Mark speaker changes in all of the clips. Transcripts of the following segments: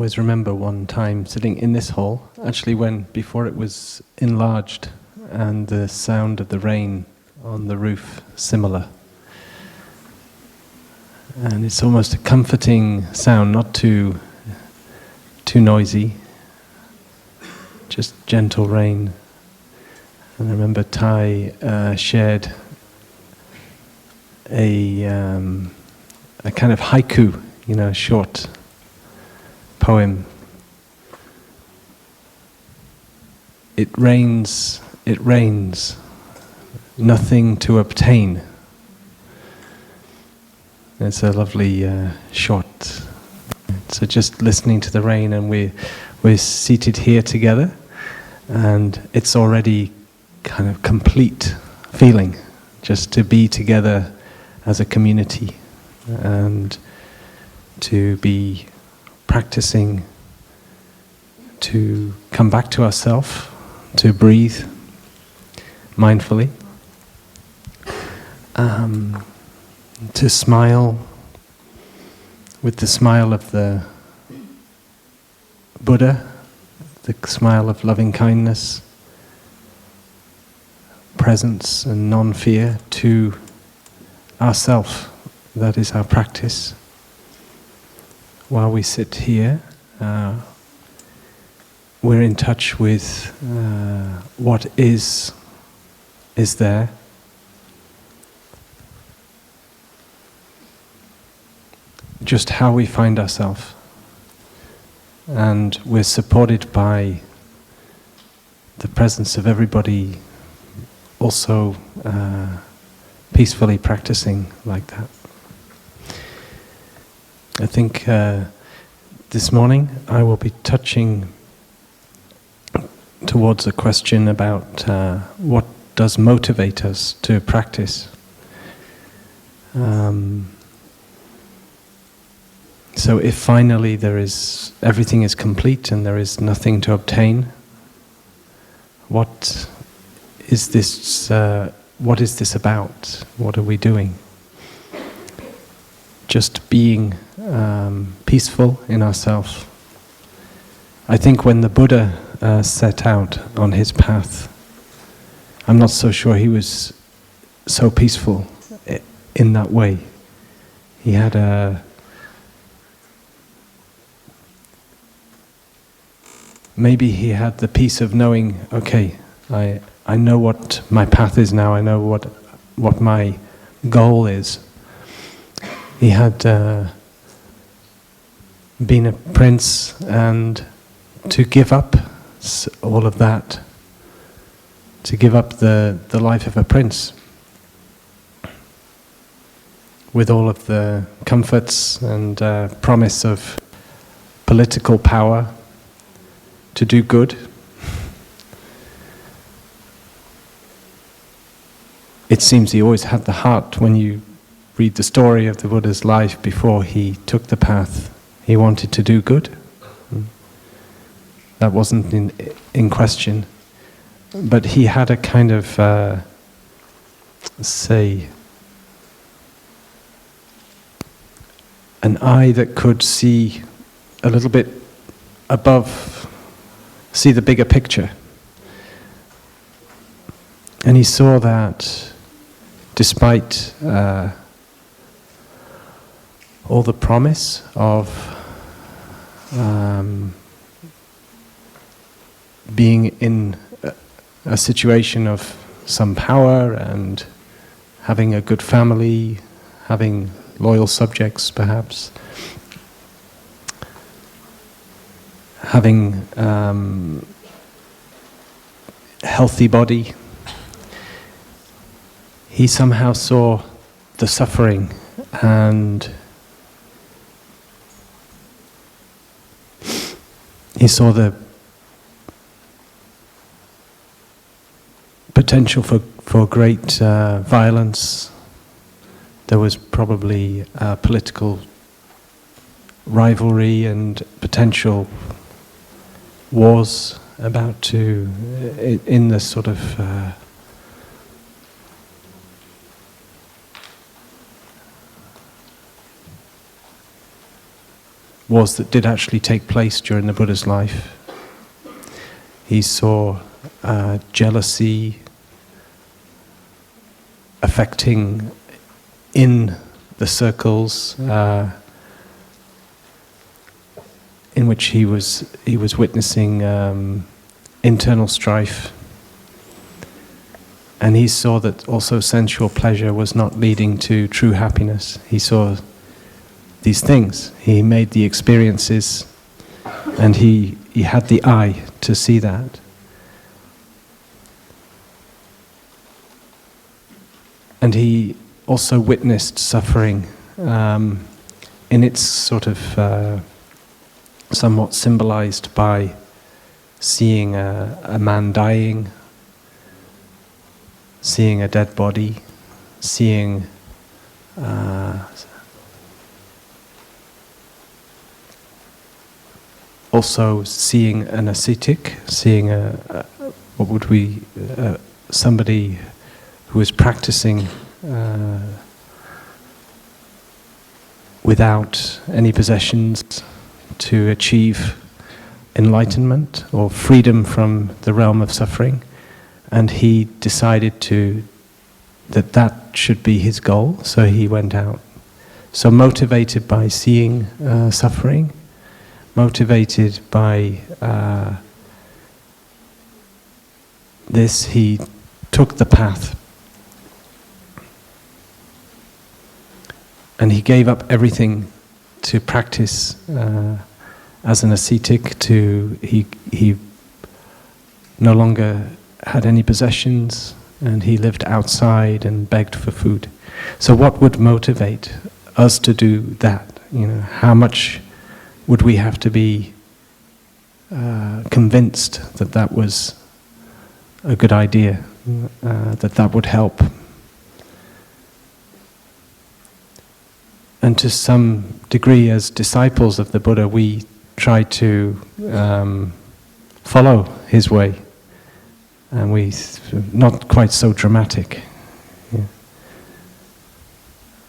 Speaker 1: always remember one time sitting in this hall, actually before it was enlarged, and the sound of the rain on the roof similar. And it's almost a comforting sound, not too noisy, just gentle rain. And I remember Thay shared a kind of haiku, a short poem. It rains, nothing to obtain. It's a lovely short. So just listening to the rain, and we're seated here together, and it's already kind of complete feeling just to be together as a community and to be practicing to come back to ourselves, to breathe mindfully, to smile with the smile of the Buddha, the smile of loving kindness, presence and non-fear to ourself. That is our practice. While we sit here, we're in touch with what is there. Just how we find ourselves. And we're supported by the presence of everybody also peacefully practicing like that. I think this morning I will be touching towards a question about what does motivate us to practice. So if finally everything is complete and there is nothing to obtain, what is this about? What are we doing? Just being peaceful in ourselves. I think when the Buddha set out on his path, I'm not so sure he was so peaceful in that way. He had maybe he had the peace of knowing, okay, I know what my path is now, I know what my goal is. He had been a prince, and to give up all of that, to give up the life of a prince, with all of the comforts and promise of political power, to do good. It seems he always had the heart. When you read the story of the Buddha's life before he took the path, he wanted to do good. That wasn't in question. But he had a kind of, an eye that could see a little bit above, see the bigger picture. And he saw that despite all the promise of being in a situation of some power and having a good family, having loyal subjects perhaps, having healthy body, he somehow saw the suffering and he saw the potential for great violence. There was probably political rivalry and potential wars about to, in this sort of wars that did actually take place during the Buddha's life. He saw jealousy affecting in the circles in which he was witnessing internal strife, and he saw that also sensual pleasure was not leading to true happiness. He saw these things. He made the experiences, and he had the eye to see that. And he also witnessed suffering in its sort of somewhat symbolized by seeing a man dying, seeing a dead body, seeing also seeing an ascetic, seeing somebody who is practicing without any possessions to achieve enlightenment or freedom from the realm of suffering, and he decided that should be his goal, so he went out. So motivated by seeing suffering, motivated by this, he took the path. And he gave up everything to practice as an ascetic. He no longer had any possessions, and he lived outside and begged for food. So what would motivate us to do that? How much would we have to be convinced that was a good idea, that would help? And to some degree, as disciples of the Buddha, we try to follow his way, and we not quite so dramatic. Yeah.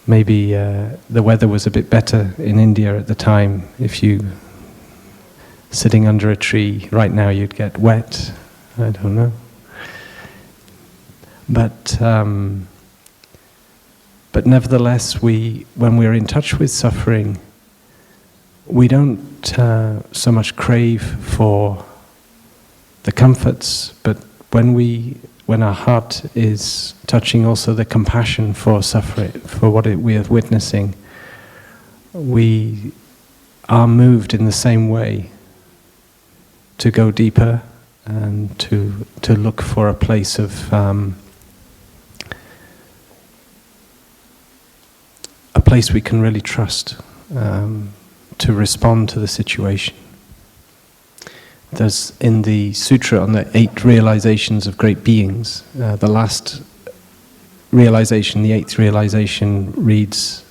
Speaker 1: Maybe the weather was a bit better in India at the time. If you sitting under a tree right now, you'd get wet. I don't know, but nevertheless, when we're in touch with suffering, we don't so much crave for the comforts, but when our heart is touching also the compassion for suffering, for what we are witnessing, we are moved in the same way to go deeper and to look for a place of a place we can really trust to respond to the situation. There's in the sutra on the 8 realizations of great beings, the last realization, the 8th realization reads,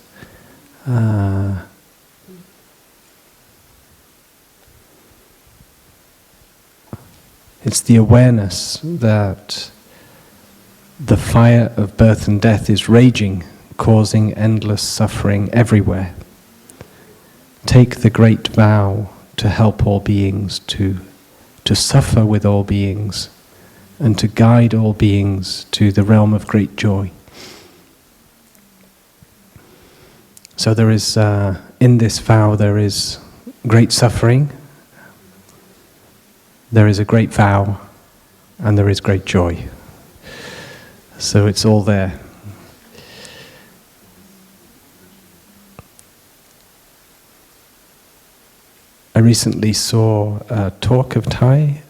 Speaker 1: it's the awareness that the fire of birth and death is raging, causing endless suffering everywhere. Take the great vow to help all beings, to suffer with all beings, and to guide all beings to the realm of great joy. So there is, in this vow, there is great suffering, there is a great vow, and there is great joy. So it's all there. I recently saw a talk of Thay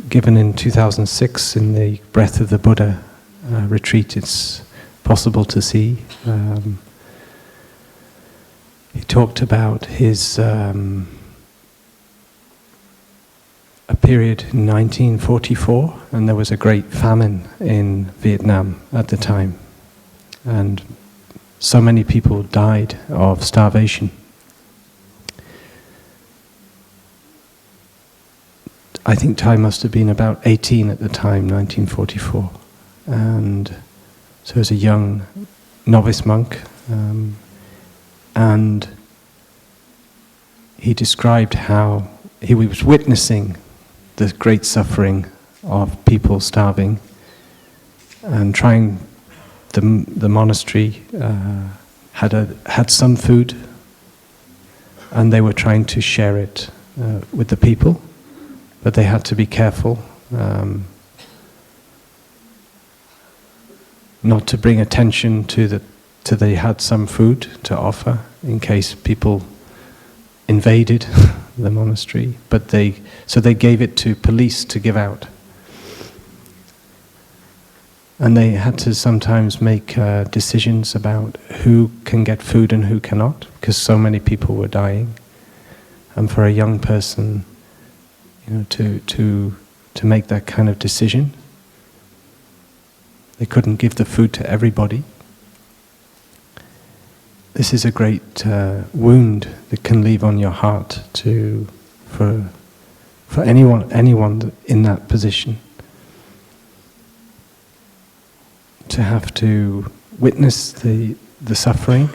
Speaker 1: given in 2006 in the Breath of the Buddha retreat. It's possible to see. He talked about his a period in 1944, and there was a great famine in Vietnam at the time, and so many people died of starvation. I think Thay must have been about 18 at the time, 1944, and so he was a young novice monk, and he described how he was witnessing the great suffering of people starving, and trying. The monastery had some food, and they were trying to share it with the people, but they had to be careful not to bring attention to they had some food to offer in case people invaded the monastery. But they gave it to police to give out. And they had to sometimes make decisions about who can get food and who cannot, because so many people were dying. And for a young person, to make that kind of decision, they couldn't give the food to everybody. This is a great wound that can leave on your heart for anyone in that position. To have to witness the suffering,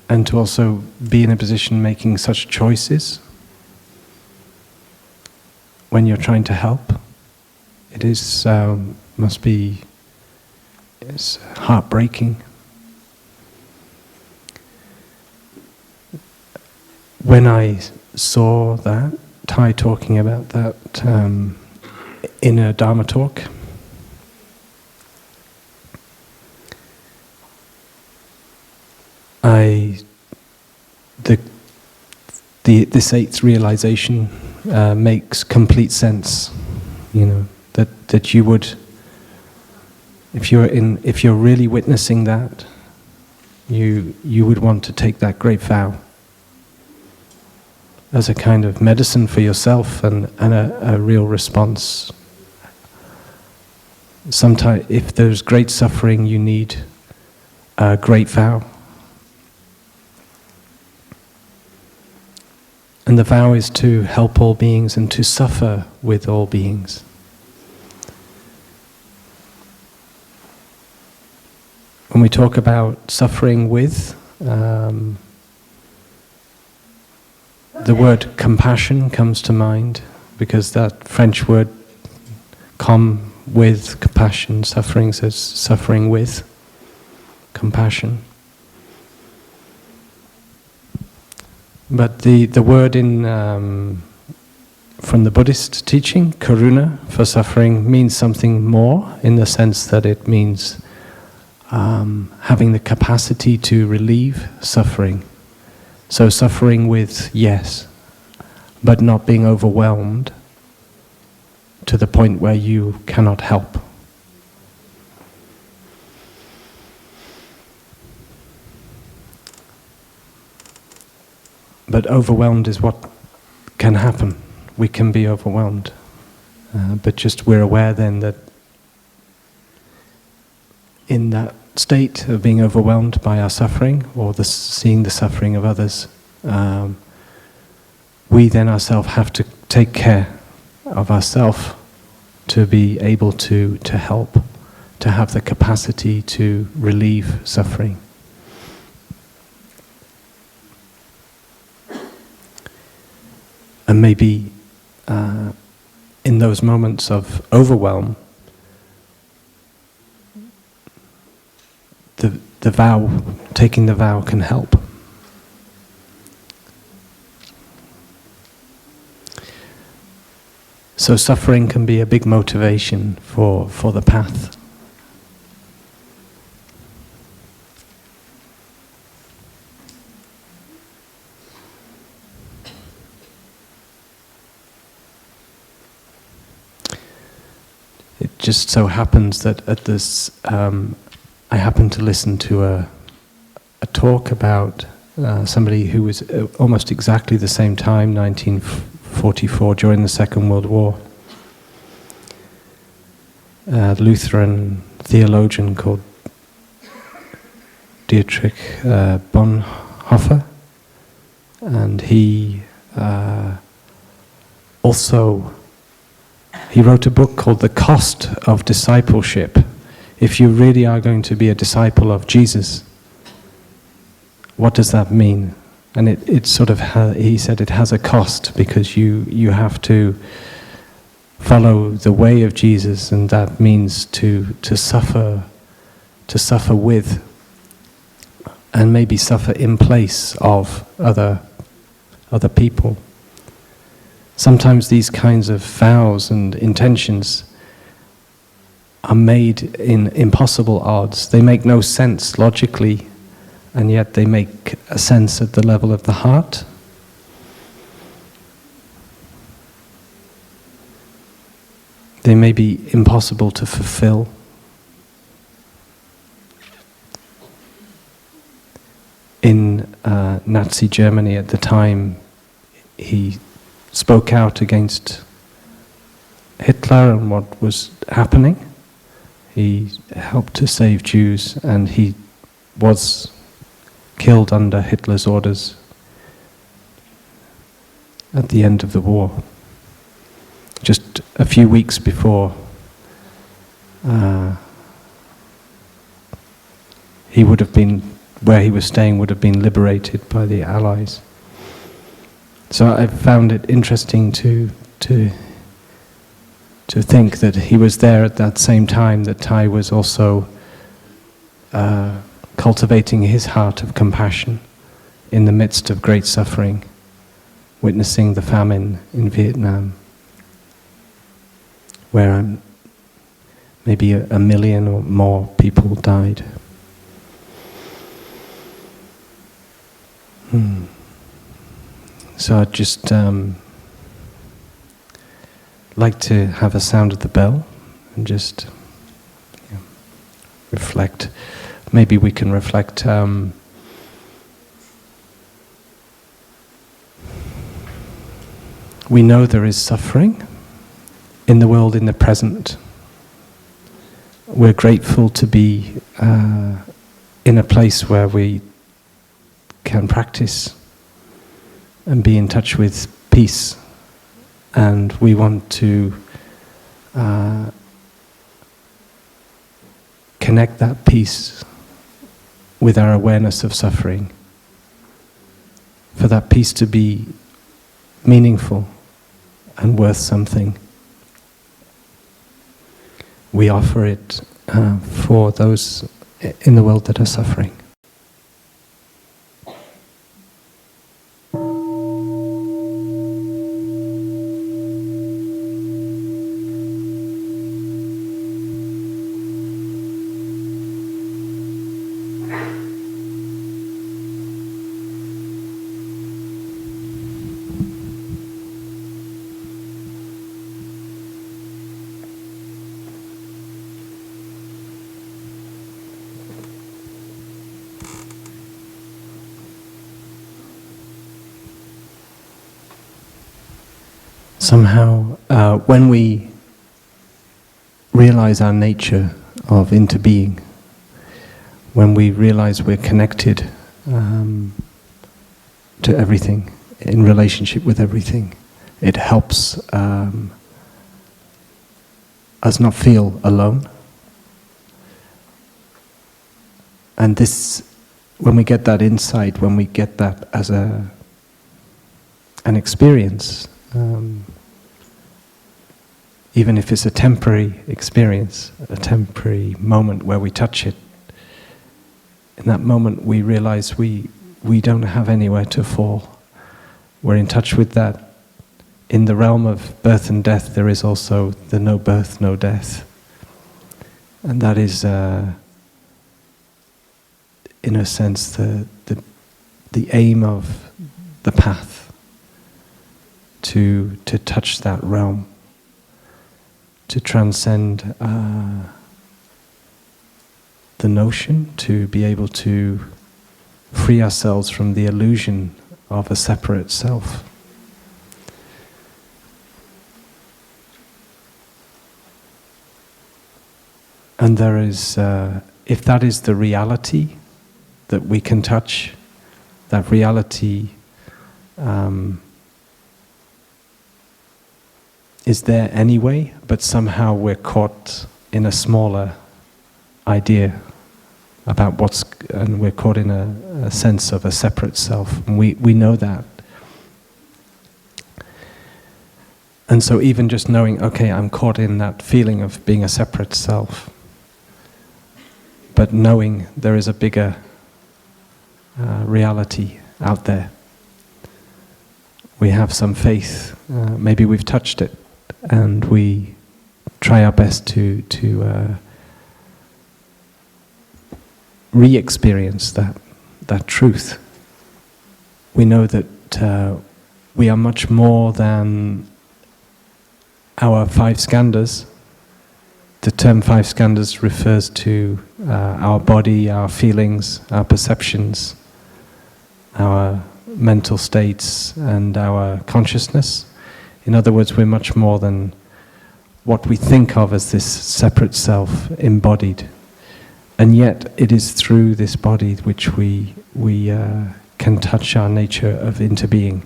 Speaker 1: and to also be in a position making such choices when you're trying to help. It is must be heartbreaking. When I saw that, Thay talking about that in a Dharma talk, this eighth realization makes complete sense. That you would, if you're really witnessing that, you would want to take that great vow as a kind of medicine for yourself and a real response. Sometimes, if there's great suffering, you need a great vow. And the vow is to help all beings and to suffer with all beings. When we talk about suffering with, the word compassion comes to mind, because that French word com, with, compassion, suffering, says suffering with compassion. But the word from the Buddhist teaching, karuna, for suffering, means something more, in the sense that it means having the capacity to relieve suffering. So suffering with, yes, but not being overwhelmed to the point where you cannot help. But overwhelmed is what can happen. We can be overwhelmed. But just we're aware then that in that state of being overwhelmed by our suffering, or seeing the suffering of others, we then ourselves have to take care of ourselves to be able to help, to have the capacity to relieve suffering. And maybe in those moments of overwhelm, the vow, taking the vow, can help. So suffering can be a big motivation for the path. It just so happens that at this, I happened to listen to a talk about somebody who was almost exactly the same time, 1944, during the Second World War. A Lutheran theologian called Dietrich Bonhoeffer, and he wrote a book called The Cost of Discipleship. If you really are going to be a disciple of Jesus, what does that mean? And it sort of, he said it has a cost, because you have to follow the way of Jesus, and that means to suffer with, and maybe suffer in place of other people. Sometimes these kinds of vows and intentions are made in impossible odds. They make no sense logically, and yet they make a sense at the level of the heart. They may be impossible to fulfill. In Nazi Germany at the time, he spoke out against Hitler and what was happening. He helped to save Jews, and he was killed under Hitler's orders at the end of the war. Just a few weeks before he would have been, where he was staying would have been liberated by the Allies. So I found it interesting to think that he was there at that same time that Thay was also cultivating his heart of compassion in the midst of great suffering, witnessing the famine in Vietnam, where maybe a million or more people died. So I'd just like to have a sound of the bell and just reflect. Maybe we can reflect we know there is suffering in the world in the present. We're grateful to be in a place where we can practice and be in touch with peace, and we want to connect that peace with our awareness of suffering, for that peace to be meaningful and worth something. We offer it for those in the world that are suffering. Somehow, when we realize our nature of interbeing, when we realize we're connected to everything, in relationship with everything, it helps us not feel alone. And this, when we get that insight, when we get that as an experience, even if it's a temporary experience, a temporary moment where we touch it, in that moment we realize we don't have anywhere to fall. We're in touch with that. In the realm of birth and death, there is also the no birth, no death. And that is, in a sense, the aim of the path, to touch that realm, to transcend the notion, to be able to free ourselves from the illusion of a separate self. And there is, if that is the reality that we can touch, that reality is there anyway, but somehow we're caught in a smaller idea about and we're caught in a sense of a separate self. And we know that. And so even just knowing, okay, I'm caught in that feeling of being a separate self, but knowing there is a bigger reality out there. We have some faith, maybe we've touched it, and we try our best to re-experience that truth. We know that we are much more than our 5 skandhas. The term 5 skandhas refers to our body, our feelings, our perceptions, our mental states, and our consciousness. In other words, we're much more than what we think of as this separate self embodied. And yet it is through this body which we can touch our nature of interbeing.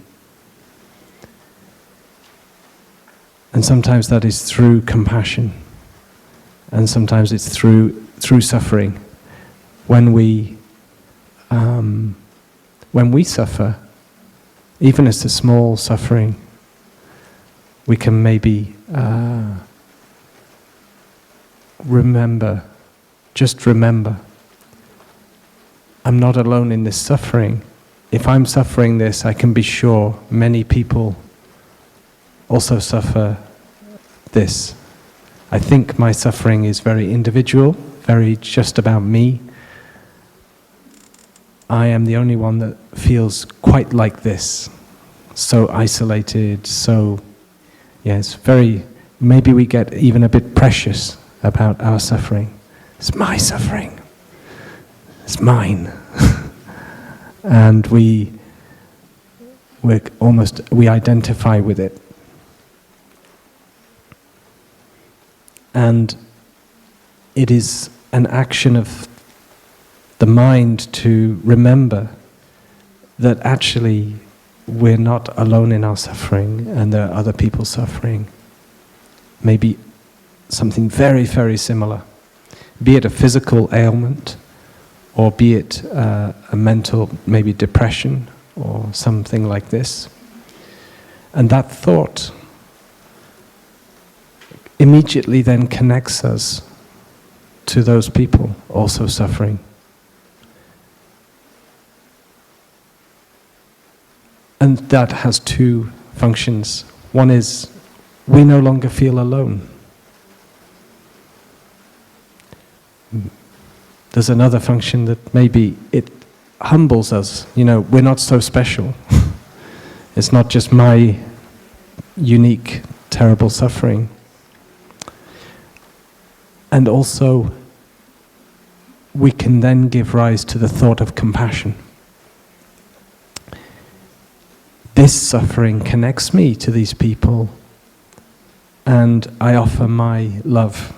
Speaker 1: And sometimes that is through compassion, and sometimes it's through suffering. When we suffer, even as a small suffering, we can maybe remember, I'm not alone in this suffering. If I'm suffering this, I can be sure many people also suffer this. I think my suffering is very individual, very just about me. I am the only one that feels quite like this, so isolated, so it's very, maybe we get even a bit precious about our suffering. It's my suffering, it's mine. And we identify with it. And it is an action of the mind to remember that actually we're not alone in our suffering, and there are other people suffering. Maybe something very, very similar. Be it a physical ailment, or be it a mental, maybe depression, or something like this. And that thought immediately then connects us to those people also suffering. And that has 2 functions. One is, we no longer feel alone. There's another function that maybe it humbles us. We're not so special. It's not just my unique, terrible suffering. And also, we can then give rise to the thought of compassion. This suffering connects me to these people, and I offer my love,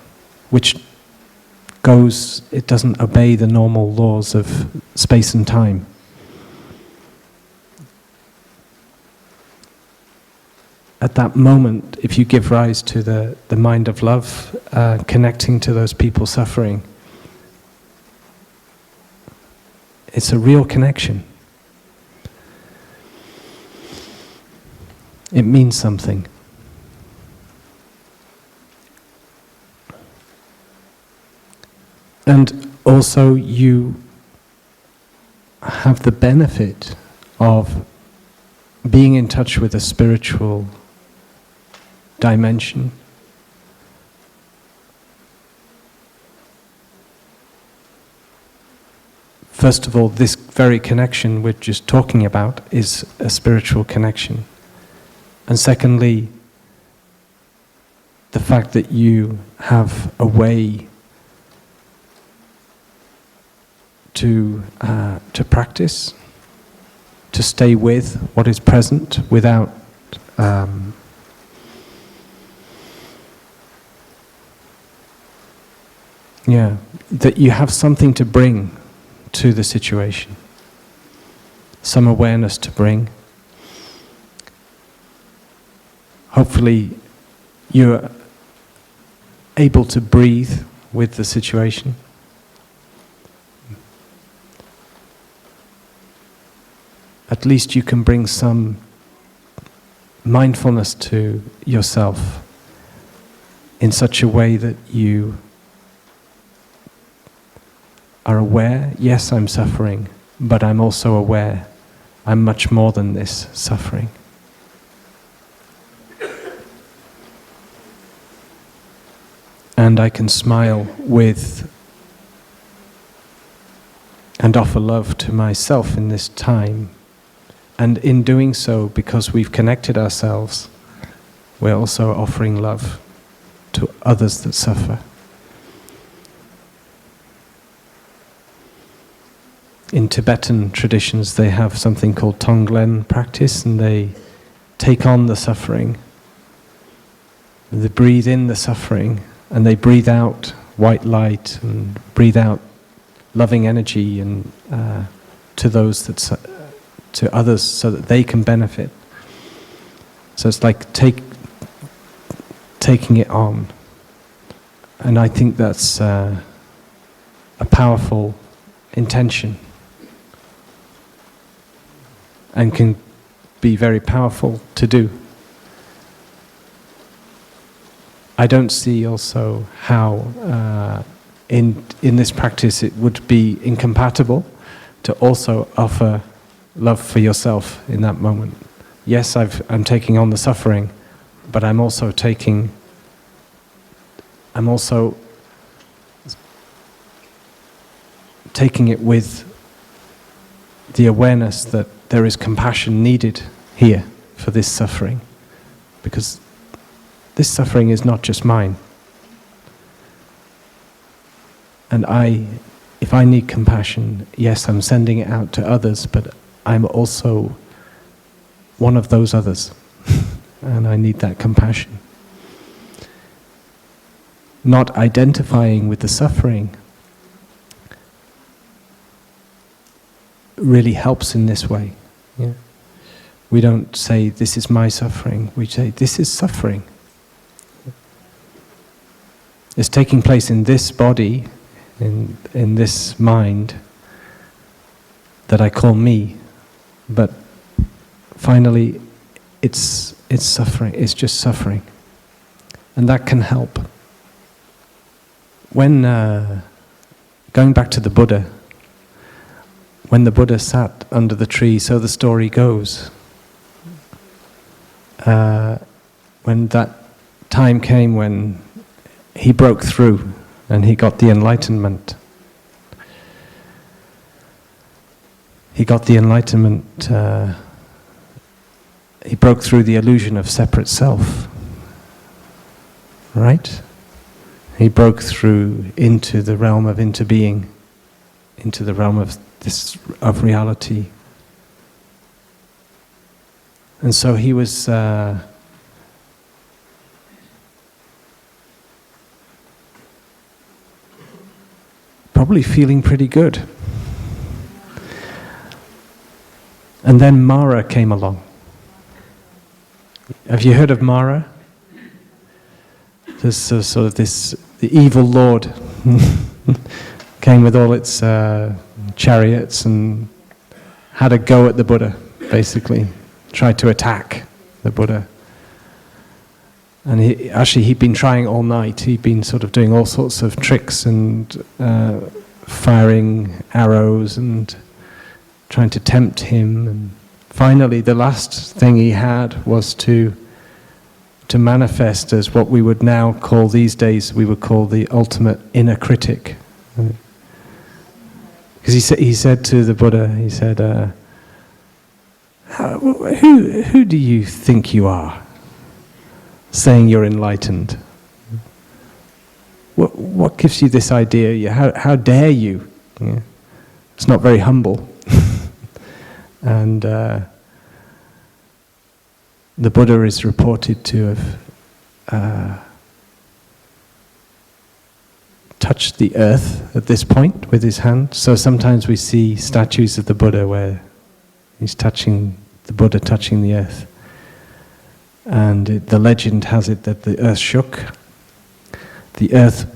Speaker 1: which it doesn't obey the normal laws of space and time. At that moment, if you give rise to the mind of love, connecting to those people suffering, it's a real connection. It means something. And also you have the benefit of being in touch with a spiritual dimension. First of all, this very connection we're just talking about is a spiritual connection. And secondly, the fact that you have a way to practice, to stay with what is present without that you have something to bring to the situation, some awareness to bring. Hopefully you're able to breathe with the situation. at least you can bring some mindfulness to yourself in such a way that you are aware, yes, I'm suffering, but I'm also aware I'm much more than this suffering. And I can smile with and offer love to myself in this time. And in doing so, because we've connected ourselves, we're also offering love to others that suffer. In Tibetan traditions, they have something called Tonglen practice, and they take on the suffering. They breathe in the suffering, and they breathe out white light, and breathe out loving energy, and to those that to others, so that they can benefit. So it's like taking it on, and I think that's a powerful intention. And can be very powerful to do. I don't see also how in this practice it would be incompatible to also offer love for yourself in that moment. Yes, I'm taking on the suffering, but I'm also taking it with the awareness that there is compassion needed here for this suffering, because this suffering is not just mine. And if I need compassion, yes, I'm sending it out to others, but I'm also one of those others, and I need that compassion. Not identifying with the suffering really helps in this way. Yeah. We don't say, this is my suffering. We say, this is suffering. It's taking place in this body, in this mind, that I call me. But finally, it's suffering. It's just suffering. And that can help. When, going back to the Buddha, when the Buddha sat under the tree, so the story goes, when that time came when he broke through and he got the enlightenment. He got the enlightenment, he broke through the illusion of separate self, right? He broke through into the realm of interbeing, into the realm of reality. And so he was probably feeling pretty good. And then Mara came along. Have you heard of Mara? This sort of the evil lord came with all its chariots and had a go at the Buddha, basically. Tried to attack the Buddha. And he'd been trying all night. He'd been sort of doing all sorts of tricks and firing arrows and trying to tempt him. And finally, the last thing he had was to manifest as what we would now call, these days, we would call the ultimate inner critic. Because he said to the Buddha, he said, who do you think you are, saying you're enlightened? What gives you this idea? How dare you? Yeah. It's not very humble. And the Buddha is reported to have touched the earth at this point with his hand. So sometimes we see statues of the Buddha where he's touching the Buddha, touching the earth. And the legend has it that the earth shook. The earth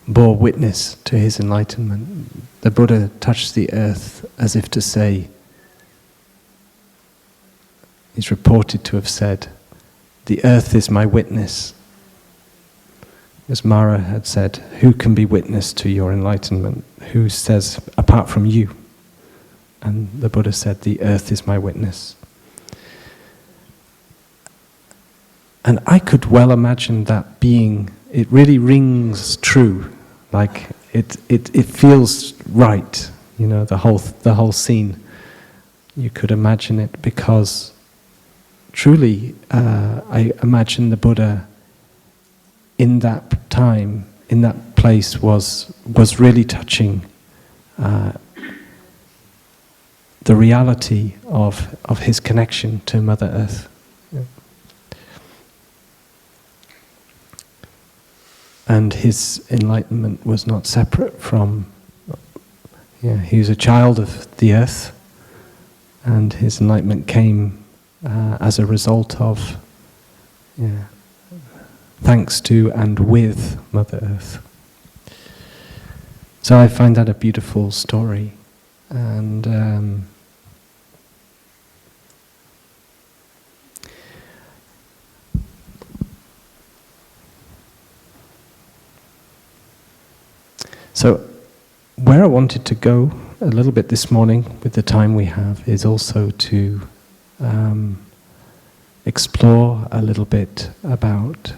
Speaker 1: bore witness to his enlightenment. The Buddha touched the earth as if to say, he's reported to have said, "The earth is my witness." As Mara had said, "Who can be witness to your enlightenment? Who says, apart from you?" And the Buddha said, "The earth is my witness." And I could well imagine that being, it really rings true, like it feels right, you know, the whole scene. You could imagine it because truly, I imagine the Buddha in that time, in that place, was really touching the reality of his connection to Mother Earth. Yeah. And his enlightenment was not separate from, he was a child of the earth, and his enlightenment came as a result of, thanks to and with Mother Earth. So I find that a beautiful story, and so where I wanted to go a little bit this morning with the time we have is also to explore a little bit about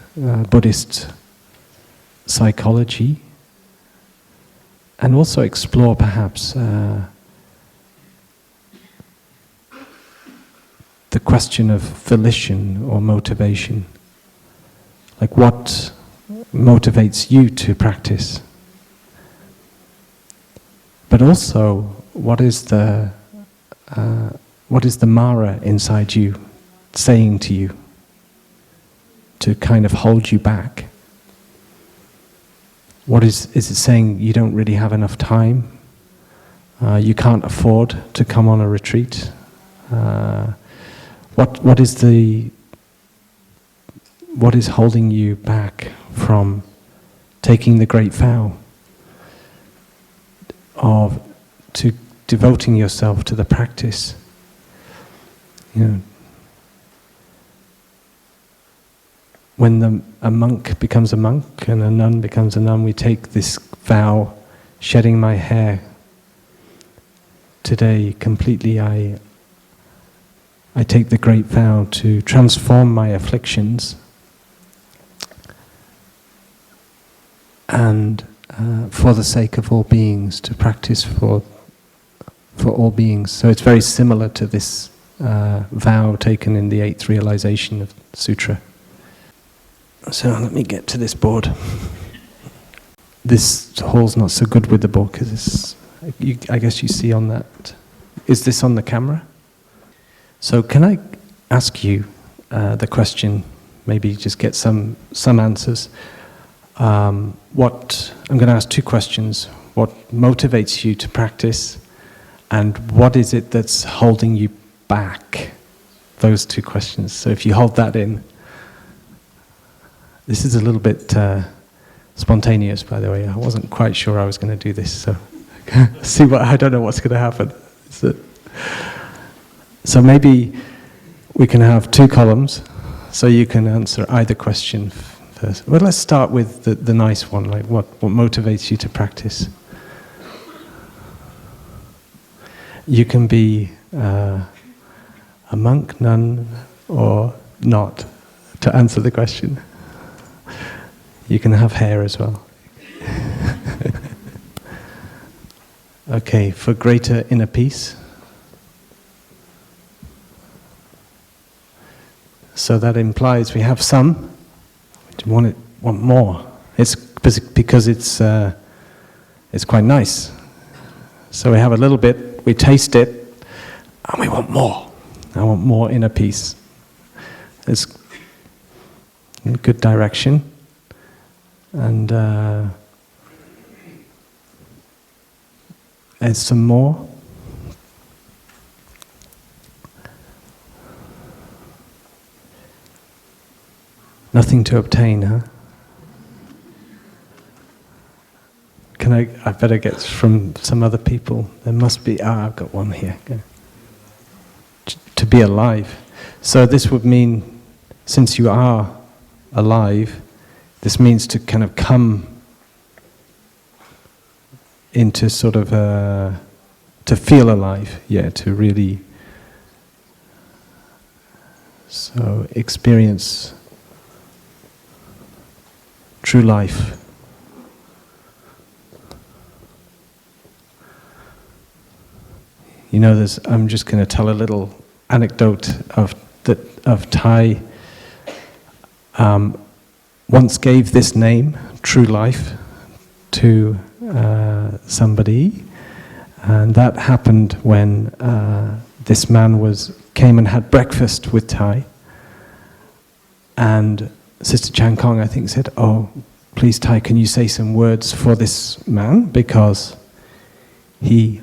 Speaker 1: Buddhist psychology, and also explore perhaps the question of volition or motivation. Like, what motivates you to practice? But also, what is the Mara inside you saying to you to kind of hold you back? What is it saying? You don't really have enough time? You can't afford to come on a retreat? What is holding you back from taking the great vow of to devoting yourself to the practice? You know, when a monk becomes a monk and a nun becomes a nun, we take this vow, shedding my hair today completely. I take the great vow to transform my afflictions and for the sake of all beings, to practice for all beings. So it's very similar to this vow taken in the 8th realization of Sutra. So let me get to this board. This hall's not so good with the board because I guess you see on that. Is this on the camera? So can I ask you the question, maybe just get some answers. I'm going to ask 2 questions. What motivates you to practice, and what is it that's holding you back? Those 2 questions. So if you hold that in. This is a little bit spontaneous, by the way. I wasn't quite sure I was going to do this, so I don't know what's going to happen. So maybe we can have 2 columns, so you can answer either question first. Well, let's start with the nice one, like what motivates you to practice. You can be a monk, nun, or not, to answer the question. You can have hair as well. Okay, for greater inner peace. So that implies we have some. We want more. It's because it's quite nice. So we have a little bit, we taste it, and we want more. I want more inner peace. It's in a good direction. And there's some more. Nothing to obtain, huh? I better get from some other people. There must be, I've got one here. To be alive. So this would mean, since you are alive, this means to kind of come into sort of to feel alive, to really experience true life. I'm just going to tell a little anecdote of Thay. Once gave this name, true life, to somebody, and that happened when this man came and had breakfast with Thay, and Sister Chan Kong, I think, said, "Oh, please, Thay, can you say some words for this man, because he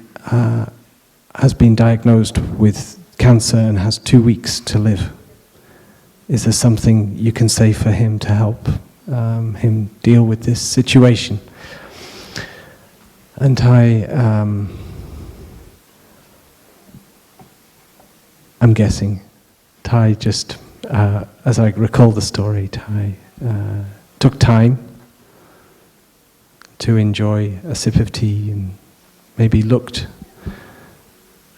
Speaker 1: has been diagnosed with cancer and has 2 weeks to live. Is there something you can say for him to help him deal with this situation?" And Thay, I'm guessing, Thay just, as I recall the story, Thay took time to enjoy a sip of tea and maybe looked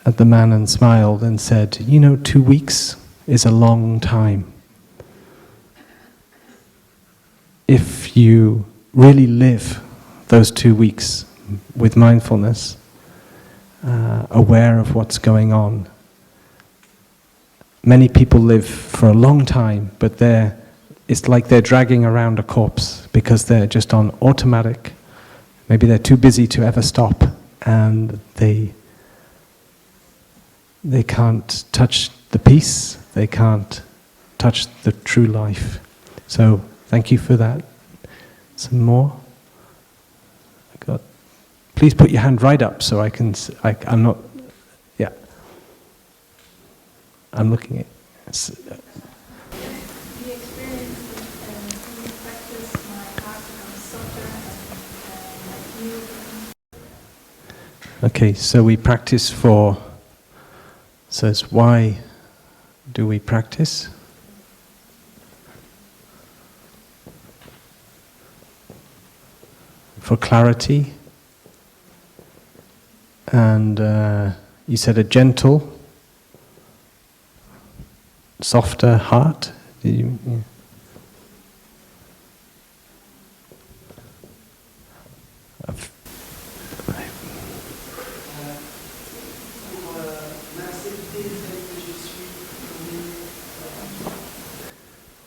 Speaker 1: at the man and smiled and said, 2 weeks is a long time. If you really live those 2 weeks with mindfulness, aware of what's going on, many people live for a long time, but it's like they're dragging around a corpse because they're just on automatic. Maybe they're too busy to ever stop, and they can't touch the peace, they can't touch the true life. So thank you for that. Some more? Please put your hand right up so I'm not, I'm looking at it.
Speaker 2: The experience when you practice, my heart becomes softer and
Speaker 1: Okay, so we practice says, why do we practice? For clarity, and you said a gentle, softer heart. Did you? Yeah.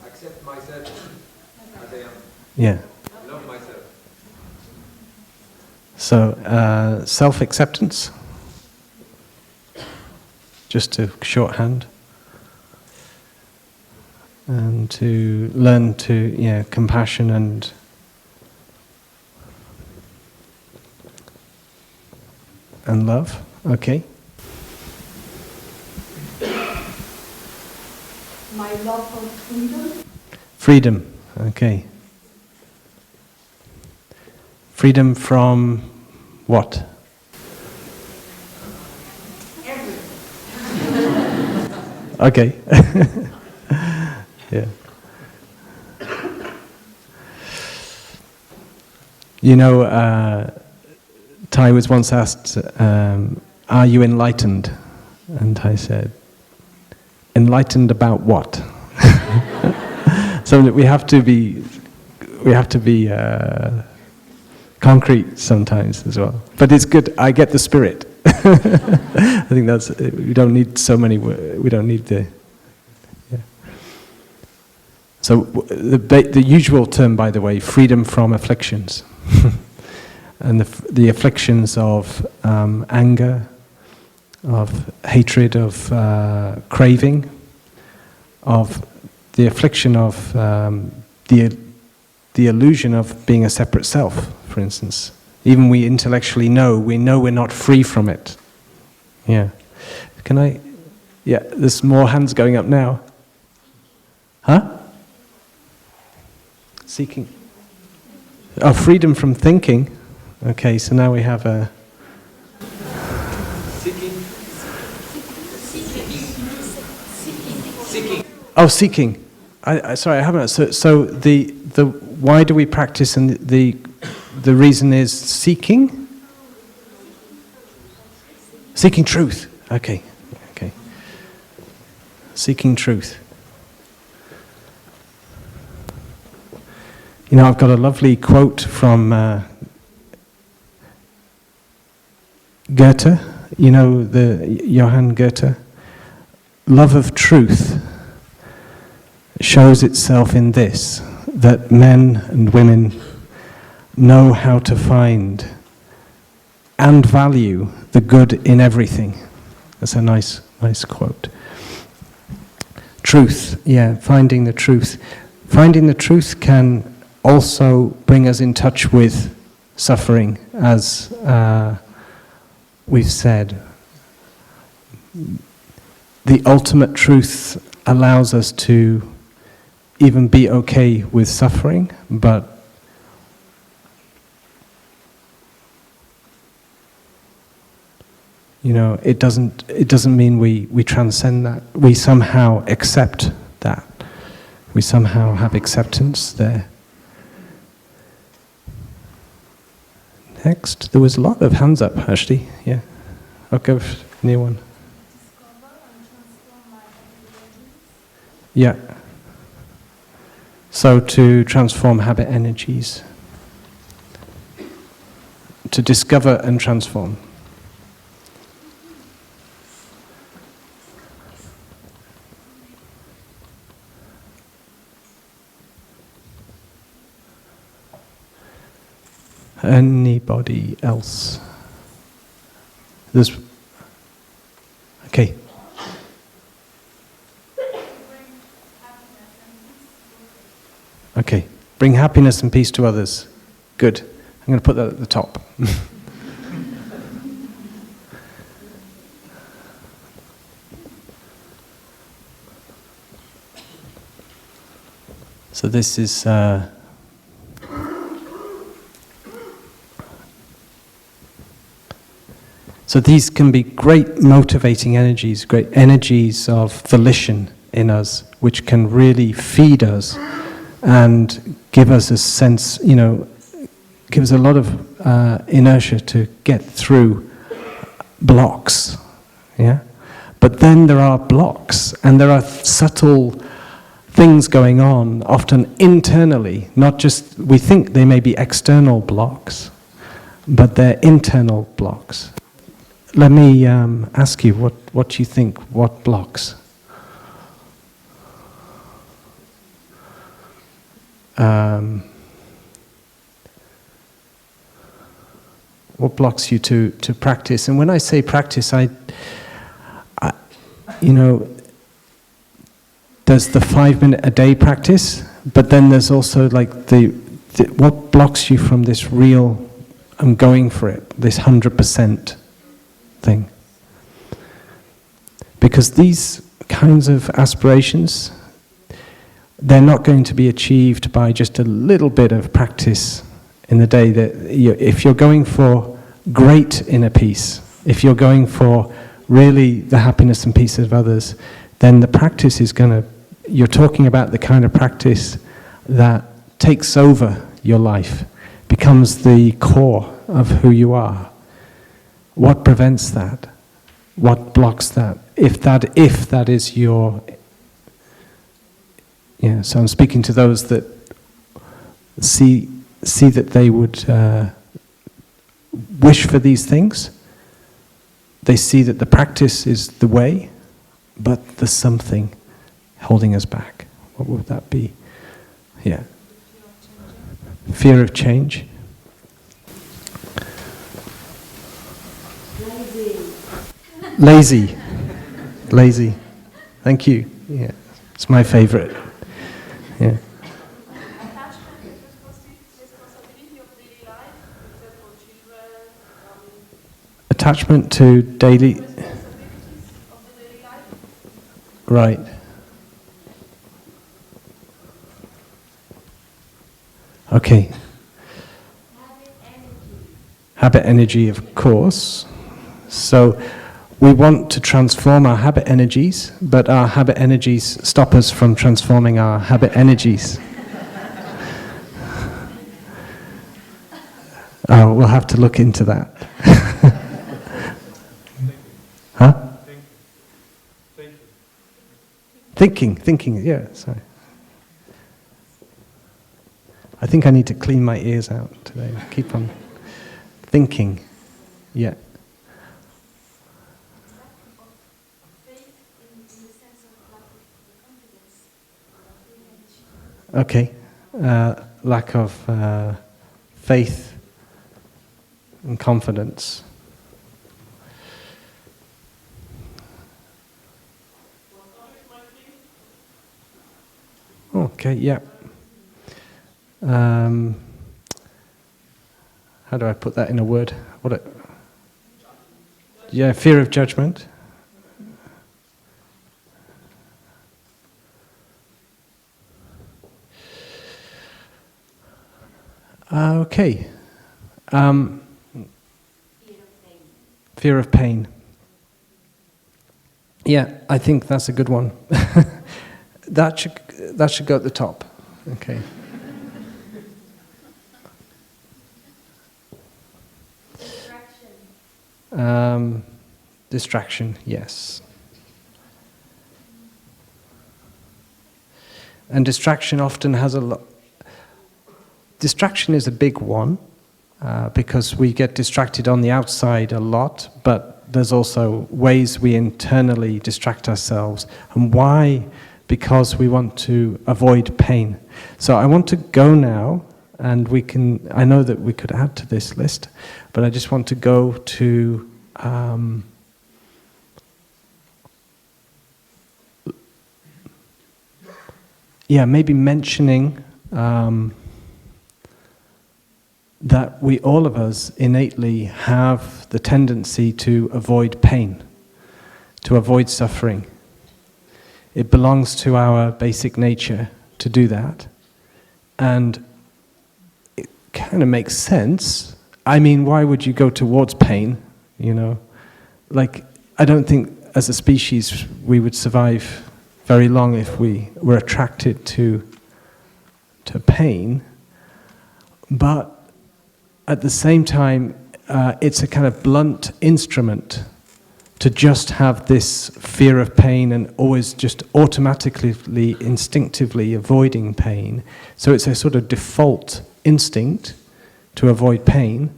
Speaker 3: Accept myself as I am.
Speaker 1: Yeah.
Speaker 3: Love myself.
Speaker 1: So, self-acceptance, just a shorthand, and to learn to, compassion and love. Okay.
Speaker 2: my love of freedom.
Speaker 1: Freedom. Okay. Freedom from what? Okay. Yeah. Thay was once asked, are you enlightened? And Thay said, enlightened about what? So that we have to be concrete sometimes as well. But it's good, I get the spirit. I think we don't need so many words, we don't need the... Yeah. So the usual term, by the way, freedom from afflictions. And the afflictions of anger, of hatred, of craving, of the affliction of the illusion of being a separate self, for instance. Even we intellectually know we're not free from it. Yeah. Can I? Yeah, there's more hands going up now. Huh? Seeking. Oh, freedom from thinking. Okay, so now we have a...
Speaker 3: Seeking.
Speaker 1: Oh, seeking. Sorry, I haven't... So the why do we practice, and the reason is seeking? Seeking truth. Okay. Seeking truth. You know, I've got a lovely quote from Goethe, you know, the Johann Goethe. Love of truth shows itself in this, that men and women know how to find and value the good in everything. That's a nice quote. Truth, yeah, finding the truth. Finding the truth can also bring us in touch with suffering, as we've said. The ultimate truth allows us to even be okay with suffering, but you know, it doesn't mean we transcend that. We somehow accept that. We somehow have acceptance there. Next, there was a lot of hands up, actually. Yeah, I'll go for a new one. Yeah. So to transform habit energies. To discover and transform. Anybody else? This. Okay. Okay. Bring happiness and peace to others. Good. I'm going to put that at the top. So this is. So these can be great motivating energies, great energies of volition in us, which can really feed us and give us a sense, you know, give us a lot of inertia to get through blocks, yeah? But then there are blocks, and there are subtle things going on, often internally, not just, we think they may be external blocks, but they're internal blocks. Let me ask you, what you think, what blocks? What blocks you to practice? And when I say practice, I you know, there's the 5 minute a day practice, but then there's also like the what blocks you from this real, I'm going for it, this 100% thing. Because these kinds of aspirations, they're not going to be achieved by just a little bit of practice in the day. If you're going for great inner peace, if you're going for really the happiness and peace of others, then the practice is you're talking about the kind of practice that takes over your life, becomes the core of who you are. What prevents that? What blocks that? If that is your... Yeah, so I'm speaking to those that see that they would wish for these things. They see that the practice is the way, but there's something holding us back. What would that be? Yeah. Fear of change. Lazy. Thank you. Yeah, it's my favorite. Yeah. Attachment to daily. Right. Okay. habit energy, of course. So we want to transform our habit energies, but our habit energies stop us from transforming our habit energies. Oh, we'll have to look into that. Huh? Thinking, yeah, sorry. I think I need to clean my ears out today. Keep on thinking, yeah. Okay, lack of faith and confidence. Okay, yeah. How do I put that in a word? Yeah, fear of judgment. Okay. Fear of pain. Yeah, I think that's a good one. That should go at the top. Okay. Distraction, yes. And distraction often has a lot. Distraction is a big one because we get distracted on the outside a lot, but there's also ways we internally distract ourselves. And why? Because we want to avoid pain. So I want to go now, and I know that we could add to this list, but I just want to go to maybe mentioning that all of us innately have the tendency to avoid pain, to avoid suffering. It belongs to our basic nature to do that. And it kind of makes sense. I mean, why would you go towards pain, you know? Like, I don't think as a species we would survive very long if we were attracted to pain. But at the same time, it's a kind of blunt instrument to just have this fear of pain and always just automatically, instinctively avoiding pain. So it's a sort of default instinct to avoid pain.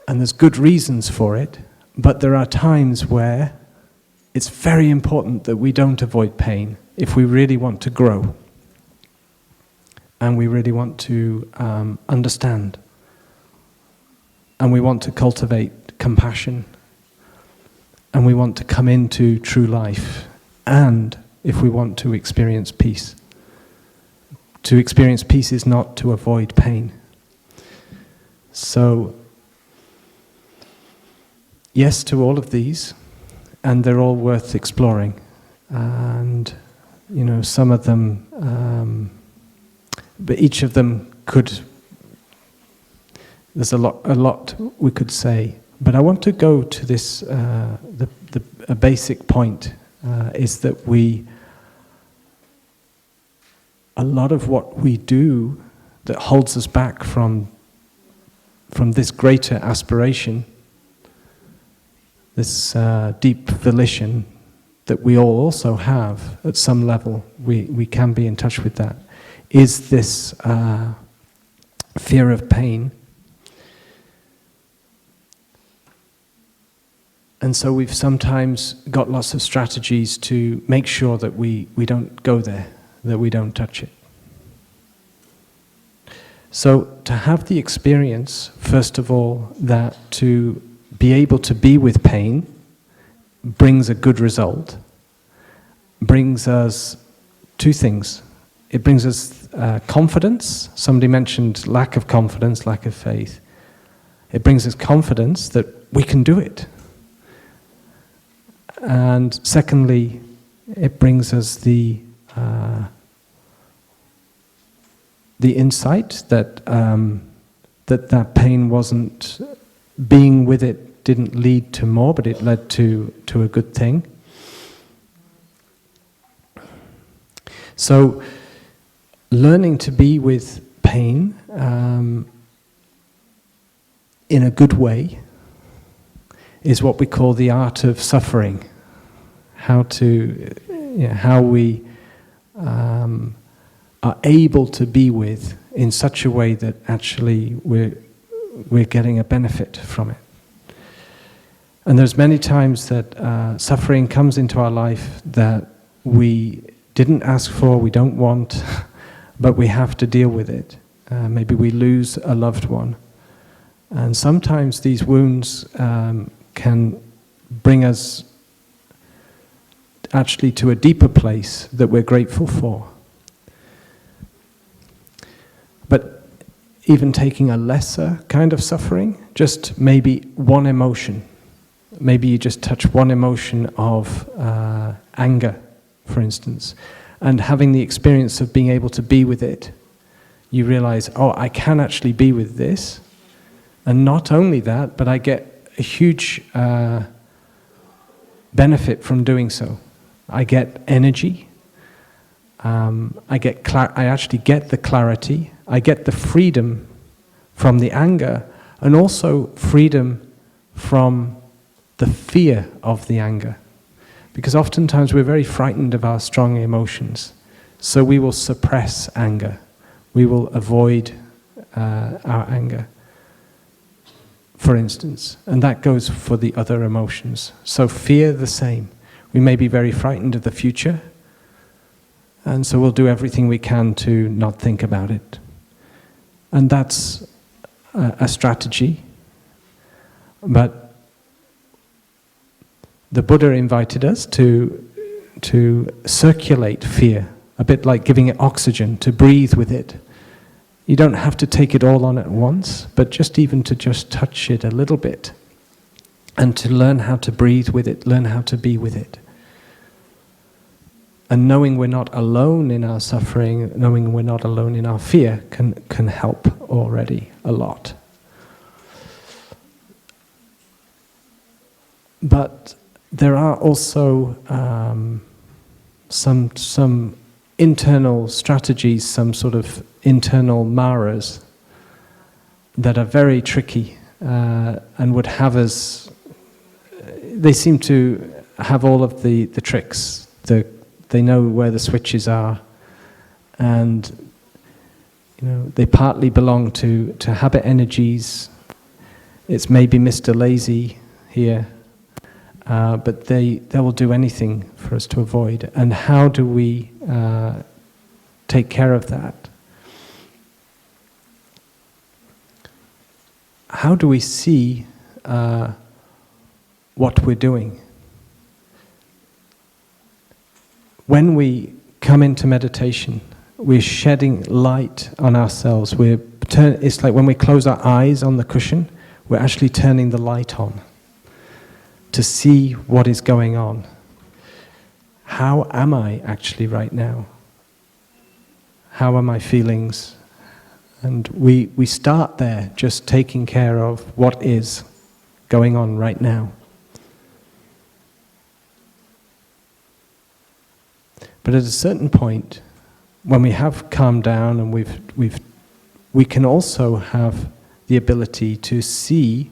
Speaker 1: And there's good reasons for it, but there are times where it's very important that we don't avoid pain if we really want to grow. And we really want to understand. And we want to cultivate compassion. And we want to come into true life. And if we want to experience peace. To experience peace is not to avoid pain. So, yes to all of these, and they're all worth exploring. And, you know, some of them, but each of them there's a lot we could say. But I want to go to this, a basic point is that a lot of what we do that holds us back from this greater aspiration, this deep volition that we all also have at some level, we can be in touch with that, is this fear of pain. And so we've sometimes got lots of strategies to make sure that we don't go there, that we don't touch it. So to have the experience, first of all, that to be able to be with pain brings a good result, brings us two things. It brings us confidence. Somebody mentioned lack of confidence, lack of faith. It brings us confidence that we can do it. And secondly, it brings us the insight that that pain wasn't, being with it didn't lead to more, but it led to a good thing. So, learning to be with pain in a good way is what we call the art of suffering. How we are able to be with in such a way that actually we're getting a benefit from it. And there's many times that suffering comes into our life that we didn't ask for, we don't want, but we have to deal with it. Maybe we lose a loved one. And sometimes these wounds can bring us actually to a deeper place that we're grateful for. But even taking a lesser kind of suffering, just maybe one emotion. Maybe you just touch one emotion of anger, for instance, and having the experience of being able to be with it, you realize, oh, I can actually be with this. And not only that, but I get a huge benefit from doing so. I get energy, I actually get the clarity, I get the freedom from the anger, and also freedom from the fear of the anger. Because oftentimes we're very frightened of our strong emotions, so we will suppress anger, we will avoid our anger, for instance, and that goes for the other emotions. So fear, the same. We may be very frightened of the future, and so we'll do everything we can to not think about it. And that's a strategy. But the Buddha invited us to circulate fear, a bit like giving it oxygen, to breathe with it. You don't have to take it all on at once, but just even to just touch it a little bit, and to learn how to breathe with it, learn how to be with it. And knowing we're not alone in our suffering, knowing we're not alone in our fear can help already a lot. But there are also some internal strategies, some sort of internal maras that are very tricky and would have us. They seem to have all of the tricks. They know where the switches are, and they partly belong to habit energies. It's maybe Mr. Lazy here, but they will do anything for us to avoid. And how do we take care of that? How do we see what we're doing? When we come into meditation, we're shedding light on ourselves. It's like when we close our eyes on the cushion, we're actually turning the light on to see what is going on. How am I actually right now? How are my feelings? And we start there, just taking care of what is going on right now. But at a certain point, when we have calmed down and we can also have the ability to see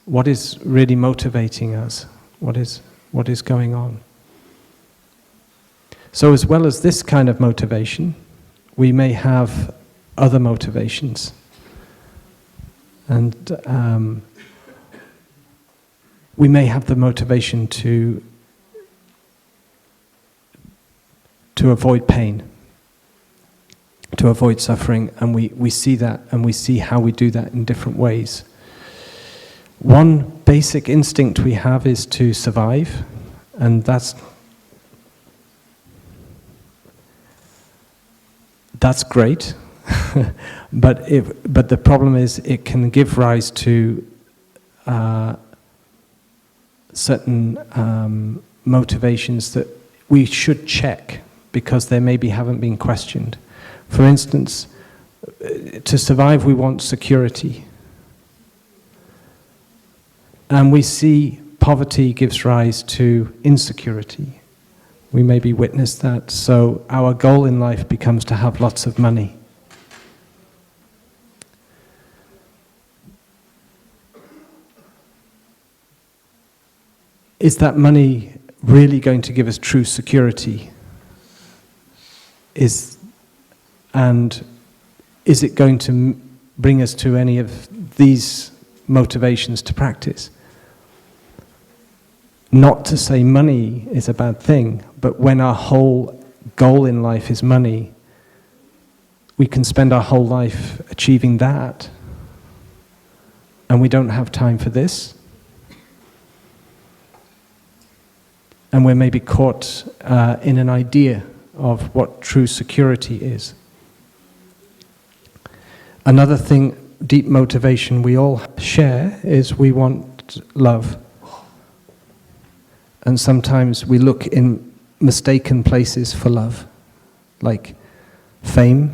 Speaker 1: what is really motivating us, what is going on. So as well as this kind of motivation, we may have other motivations. And we may have the motivation to avoid pain, to avoid suffering, and we see that, and we see how we do that in different ways. One basic instinct we have is to survive, and that's great, but the problem is it can give rise to certain motivations that we should check, because they maybe haven't been questioned. For instance, To survive, we want security. And we see poverty gives rise to insecurity. We maybe witness that. So our goal in life becomes to have lots of money. Is that money really going to give us true security? And is it going to bring us to any of these motivations to practice? Not to say money is a bad thing, but when our whole goal in life is money, we can spend our whole life achieving that, and we don't have time for this. And we're maybe caught in an idea of what true security is. Another thing, deep motivation we all share is we want love. And sometimes we look in mistaken places for love, like fame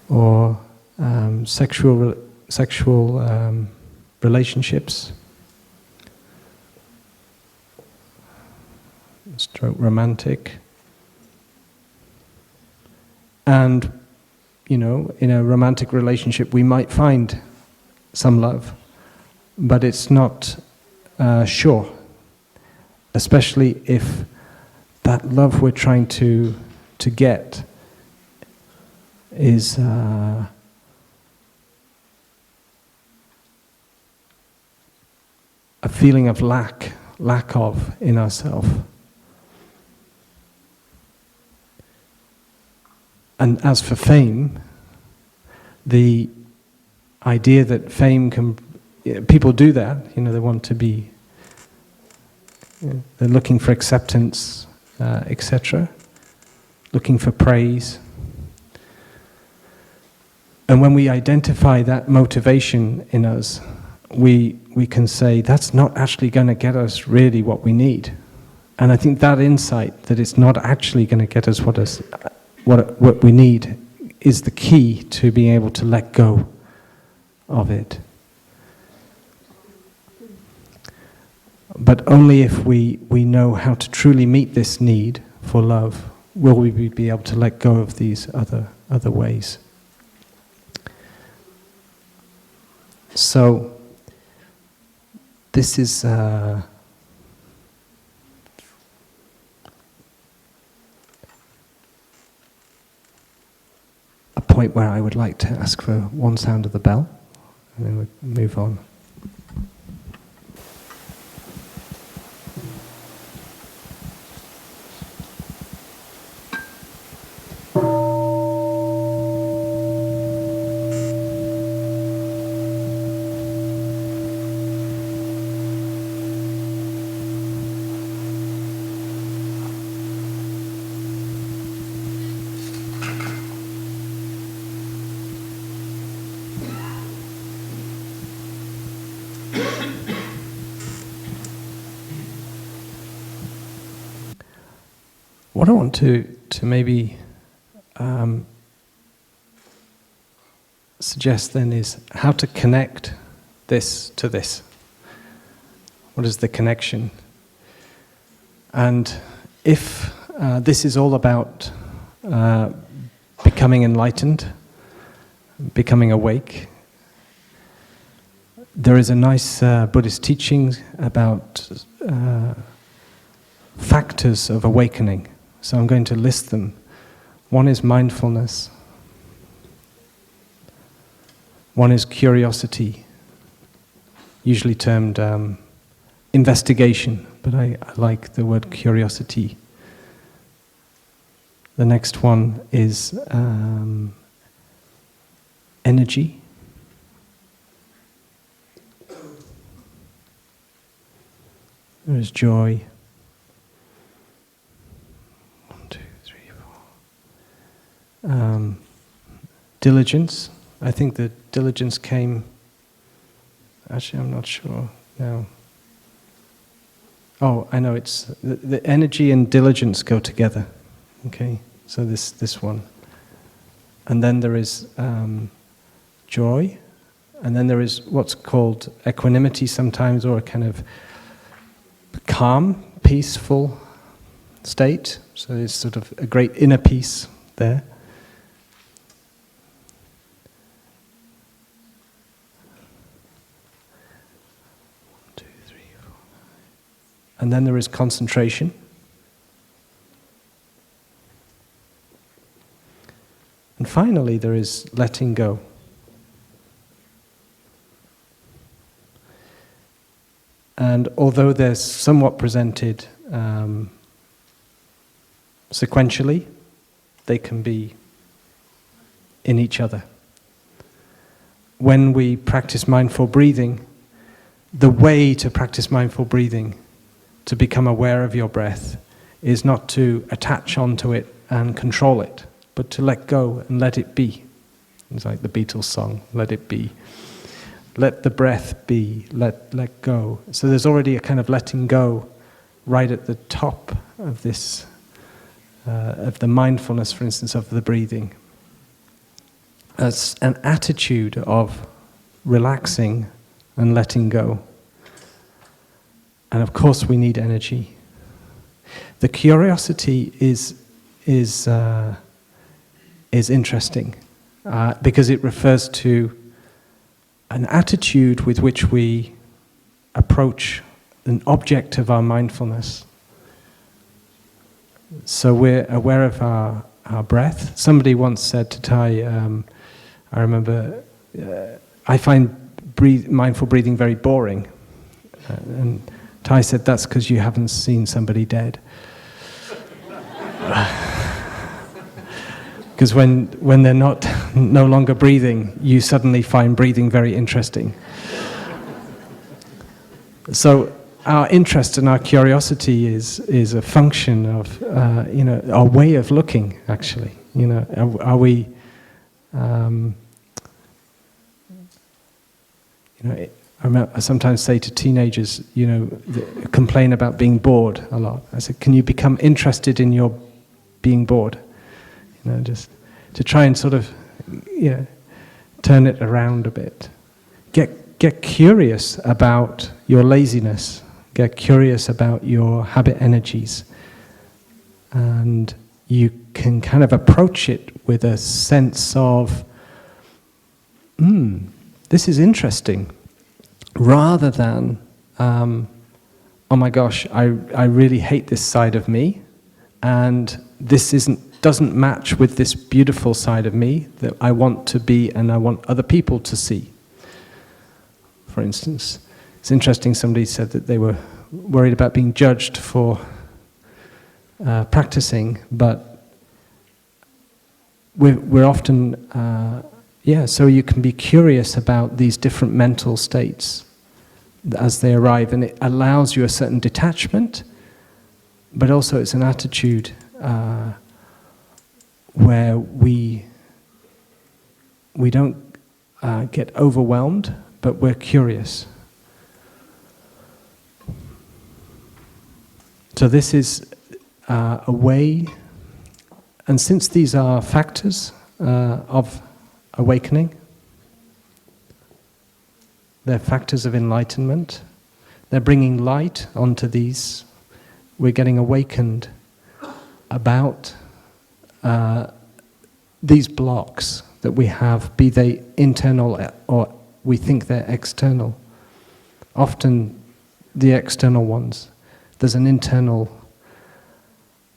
Speaker 1: or sexual relationships, stroke romantic. And, you know, in a romantic relationship we might find some love, but it's not sure, especially if that love we're trying to get is a feeling of lack of in ourselves. And as for fame, the idea that fame can, people do that, they want to be, they're looking for acceptance, etc., looking for praise. And when we identify that motivation in us, we can say, that's not actually going to get us really what we need. And I think that insight, that it's not actually going to get us what we need, is the key to being able to let go of it. But only if we know how to truly meet this need for love will we be able to let go of these other ways. So this is a point where I would like to ask for one sound of the bell, and then we'll move on. What I want to maybe suggest then is how to connect this to this. What is the connection? And if this is all about becoming enlightened, becoming awake, there is a nice Buddhist teaching about factors of awakening. So I'm going to list them. One is mindfulness. One is curiosity, usually termed investigation, but I like the word curiosity. The next one is energy. There is joy. Diligence. I think the diligence came, actually I'm not sure now. Oh, I know, it's the energy and diligence go together. Okay, so this one. and then there is joy, and then there is what's called equanimity sometimes, or a kind of calm, peaceful state. So there's sort of a great inner peace there. And then there is concentration. And finally, there is letting go. And although they're somewhat presented sequentially, they can be in each other. When we practice mindful breathing, the way to practice mindful breathing, to become aware of your breath, is not to attach onto it and control it, but to let go and let it be. It's like the Beatles song, "Let it be." Let the breath be, let go. So there's already a kind of letting go right at the top of this, of the mindfulness, for instance, of the breathing. As an attitude of relaxing and letting go. And of course we need energy. The curiosity is interesting because it refers to an attitude with which we approach an object of our mindfulness. So we're aware of our breath. Somebody once said to Thay, I remember, I find mindful breathing very boring. And Thay said, that's because you haven't seen somebody dead. Because when they're no longer breathing, you suddenly find breathing very interesting. So our interest and our curiosity is a function of our way of looking. Actually, are we? I sometimes say to teenagers, complain about being bored a lot. I said, can you become interested in your being bored? Just to try and sort of, turn it around a bit. Get curious about your laziness. Get curious about your habit energies. And you can kind of approach it with a sense of, this is interesting. Rather than, oh my gosh, I really hate this side of me, and this doesn't match with this beautiful side of me that I want to be and I want other people to see. For instance, it's interesting, somebody said that they were worried about being judged for practicing, but we're often, so you can be curious about these different mental states as they arrive, and it allows you a certain detachment, but also it's an attitude where we don't get overwhelmed, but we're curious. So this is a way, and since these are factors of awakening, they're factors of enlightenment, they're bringing light onto these, we're getting awakened about these blocks that we have, be they internal or we think they're external. Often the external ones, there's an internal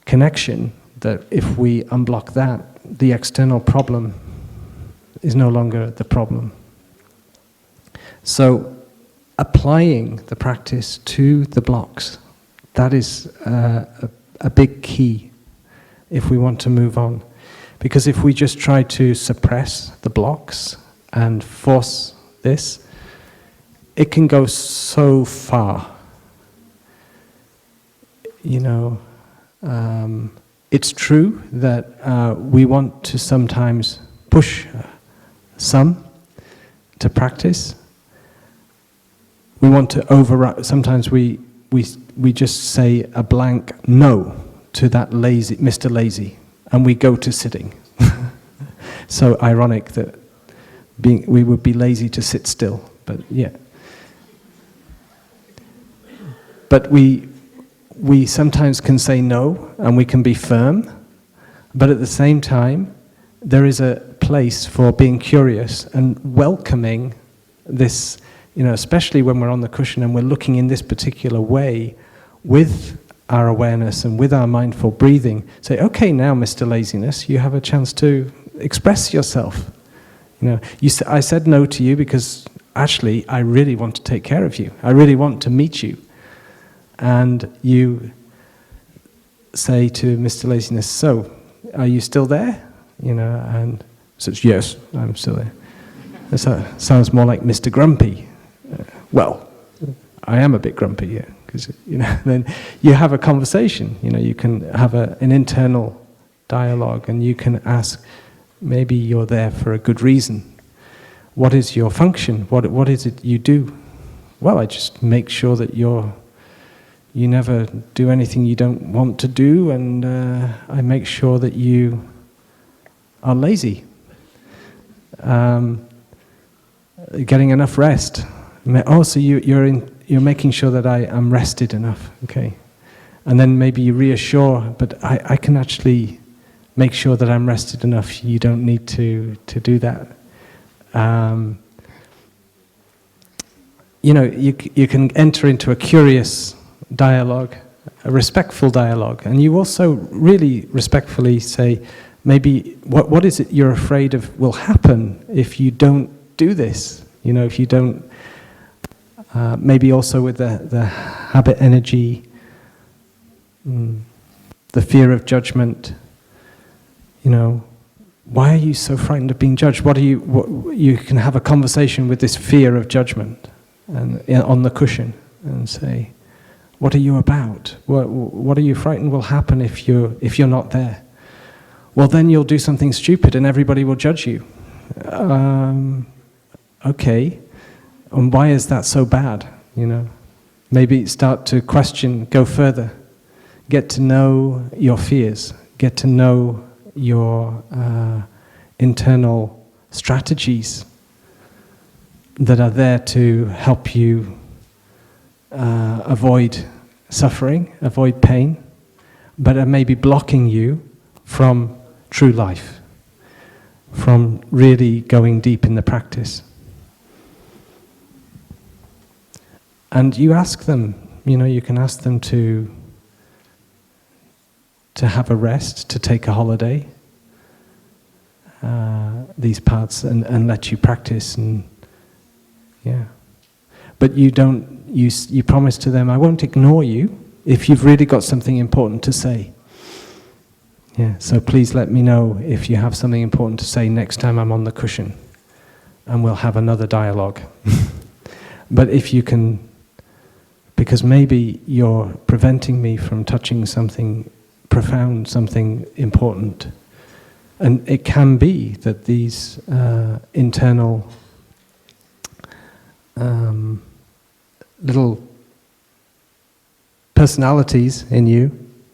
Speaker 1: connection that if we unblock that, the external problem is no longer the problem. So applying the practice to the blocks, that is a big key if we want to move on. Because if we just try to suppress the blocks and force this, it can go so far. It's true that we want to sometimes push some to practice. We want to override. Sometimes we just say a blank no to that lazy, Mr. Lazy, and we go to sitting. so ironic that we would be lazy to sit still, but yeah. But we sometimes can say no, and we can be firm, but at the same time, there is a place for being curious and welcoming this, especially when we're on the cushion and we're looking in this particular way with our awareness and with our mindful breathing. Say, okay, now, Mr. Laziness, you have a chance to express yourself. I said no to you because actually I really want to take care of you. I really want to meet you. And you say to Mr. Laziness, so, are you still there? And says, yes, I'm still there. That sounds more like Mr. Grumpy. Well, I am a bit grumpy, yeah, because, then you have a conversation, you can have an internal dialogue, and you can ask, maybe you're there for a good reason. What is your function? What is it you do? Well, I just make sure that you never do anything you don't want to do, and I make sure that you are lazy. Getting enough rest. Oh, so you're making sure that I am rested enough, okay? And then maybe you reassure, but I can actually make sure that I'm rested enough. You don't need to do that. You can enter into a curious dialogue, a respectful dialogue, and you also really respectfully say, maybe what is it you're afraid of will happen if you don't do this? If you don't, maybe also with the habit energy, the fear of judgment. Why are you so frightened of being judged? You can have a conversation with this fear of judgment, and on the cushion, and say, what are you about? What are you frightened will happen if you're not there? Well, then you'll do something stupid and everybody will judge you. Okay, and why is that so bad? Maybe start to question, go further, get to know your fears, get to know your internal strategies that are there to help you avoid suffering, avoid pain, but are maybe blocking you from true life, from really going deep in the practice. And you ask them, you can ask them to have a rest, to take a holiday, these parts, and let you practice, and yeah. But you promise to them, I won't ignore you if you've really got something important to say. Yeah, so please let me know if you have something important to say next time I'm on the cushion, and we'll have another dialogue. But if you can, because maybe you're preventing me from touching something profound, something important. And it can be that these internal little personalities in you,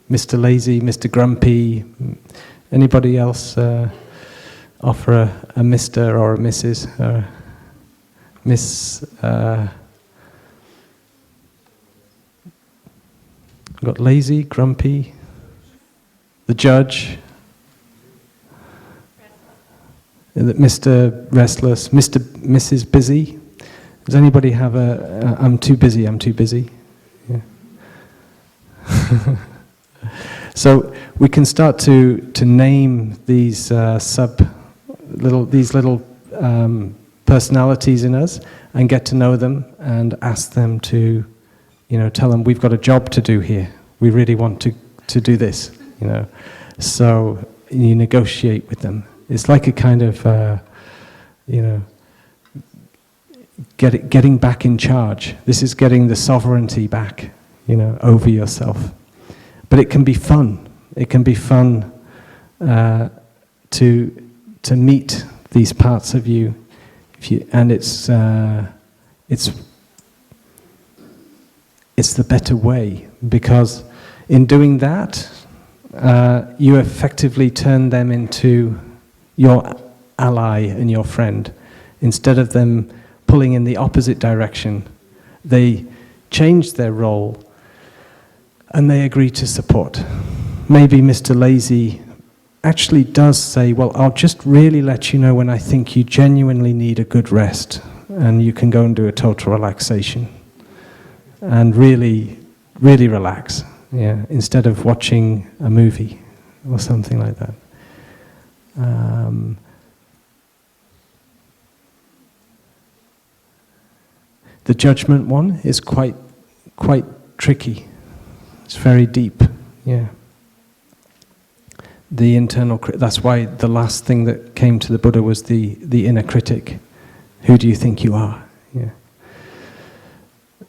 Speaker 1: Mr. Lazy, Mr. Grumpy, anybody else offer a Mr. or a Mrs. or Miss? Got lazy, grumpy, the judge, Mr. Restless, Mrs. Busy. Does anybody have I'm too busy, I'm too busy? Yeah. So we can start to name these little personalities in us and get to know them and ask them to, tell them we've got a job to do here. We really want to do this, So you negotiate with them. It's like a kind of, getting back in charge. This is getting the sovereignty back, over yourself. But it can be fun. It can be fun to meet these parts of you, and it's the better way, because in doing that, you effectively turn them into your ally and your friend. Instead of them pulling in the opposite direction, they change their role and they agree to support. Maybe Mr. Lazy actually does say, well, I'll just really let you know when I think you genuinely need a good rest, and you can go and do a total relaxation and really, really relax, instead of watching a movie or something like that. The judgment one is quite tricky. It's very deep, The internal, that's why the last thing that came to the Buddha was the inner critic. Who do you think you are?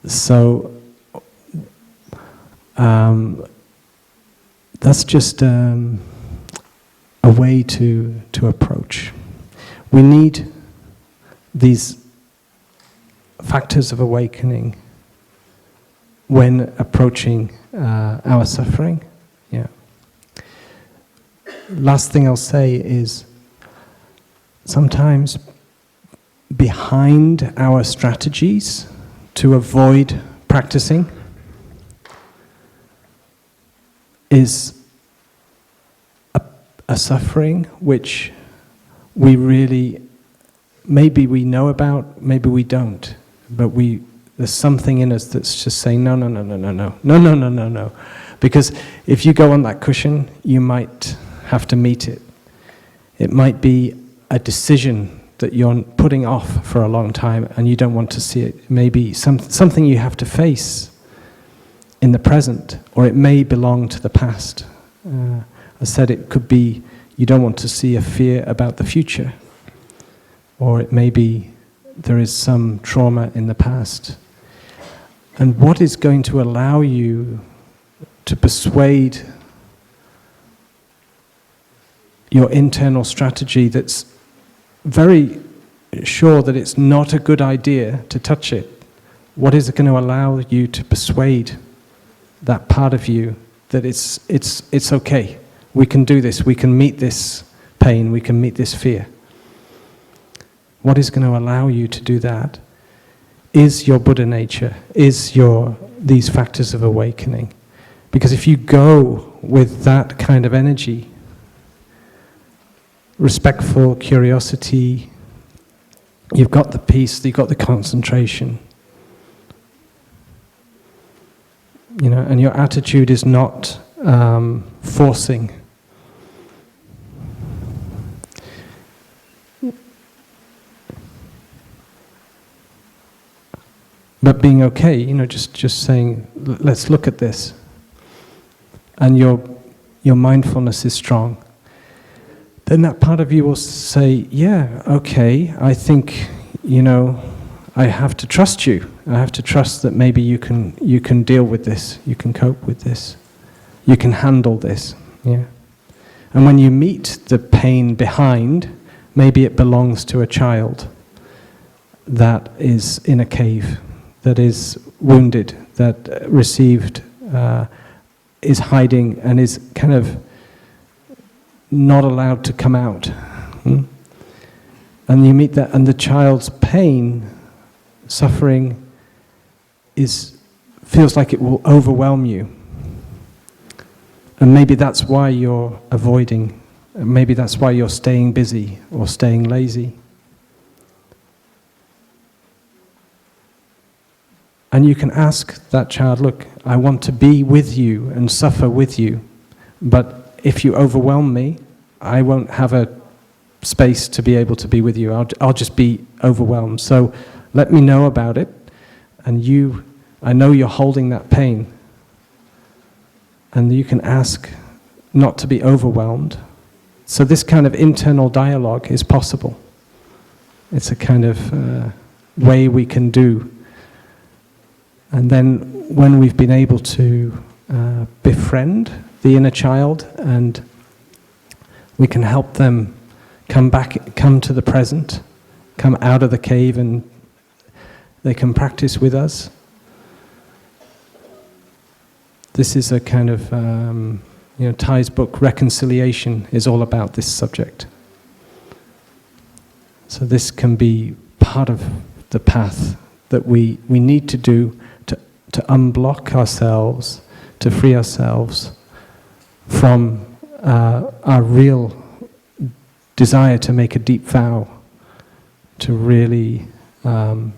Speaker 1: So that's just a way to approach. We need these factors of awakening when approaching our suffering. Last thing I'll say is, sometimes behind our strategies to avoid practicing is a suffering which we really, maybe we know about, maybe we don't, but there's something in us that's just saying, no. Because if you go on that cushion, you might have to meet it. It might be a decision that you're putting off for a long time and you don't want to see it. Maybe something you have to face in the present, or it may belong to the past. I said it could be you don't want to see a fear about the future, or it may be there is some trauma in the past. And what is going to allow you to persuade your internal strategy that's very sure that it's not a good idea to touch it? What is going to allow you to persuade that part of you that it's okay, we can do this, we can meet this pain, we can meet this fear? What is going to allow you to do that is your Buddha nature, is these factors of awakening. Because if you go with that kind of energy, respectful curiosity, you've got the peace, you've got the concentration, and your attitude is not forcing. But being okay, just saying, let's look at this. And your mindfulness is strong. Then that part of you will say, yeah, okay, I think, I have to trust you. I have to trust that maybe you can deal with this, you can cope with this, you can handle this. And when you meet the pain behind, maybe it belongs to a child that is in a cave, that is wounded, that received, is hiding and is kind of not allowed to come out. And you meet that, and the child's pain, suffering, feels like it will overwhelm you. And maybe that's why you're avoiding, maybe that's why you're staying busy or staying lazy. And you can ask that child, look, I want to be with you and suffer with you, but if you overwhelm me, I won't have a space to be able to be with you. I'll just be overwhelmed. So let me know about it, and I know you're holding that pain, and you can ask not to be overwhelmed. So this kind of internal dialogue is possible. It's a kind of way we can do. And then when we've been able to befriend the inner child, and we can help them come to the present, come out of the cave, and they can practice with us. This is a kind of, Thay's book, Reconciliation, is all about this subject. So this can be part of the path that we need to do to unblock ourselves, to free ourselves from our real desire to make a deep vow, to really for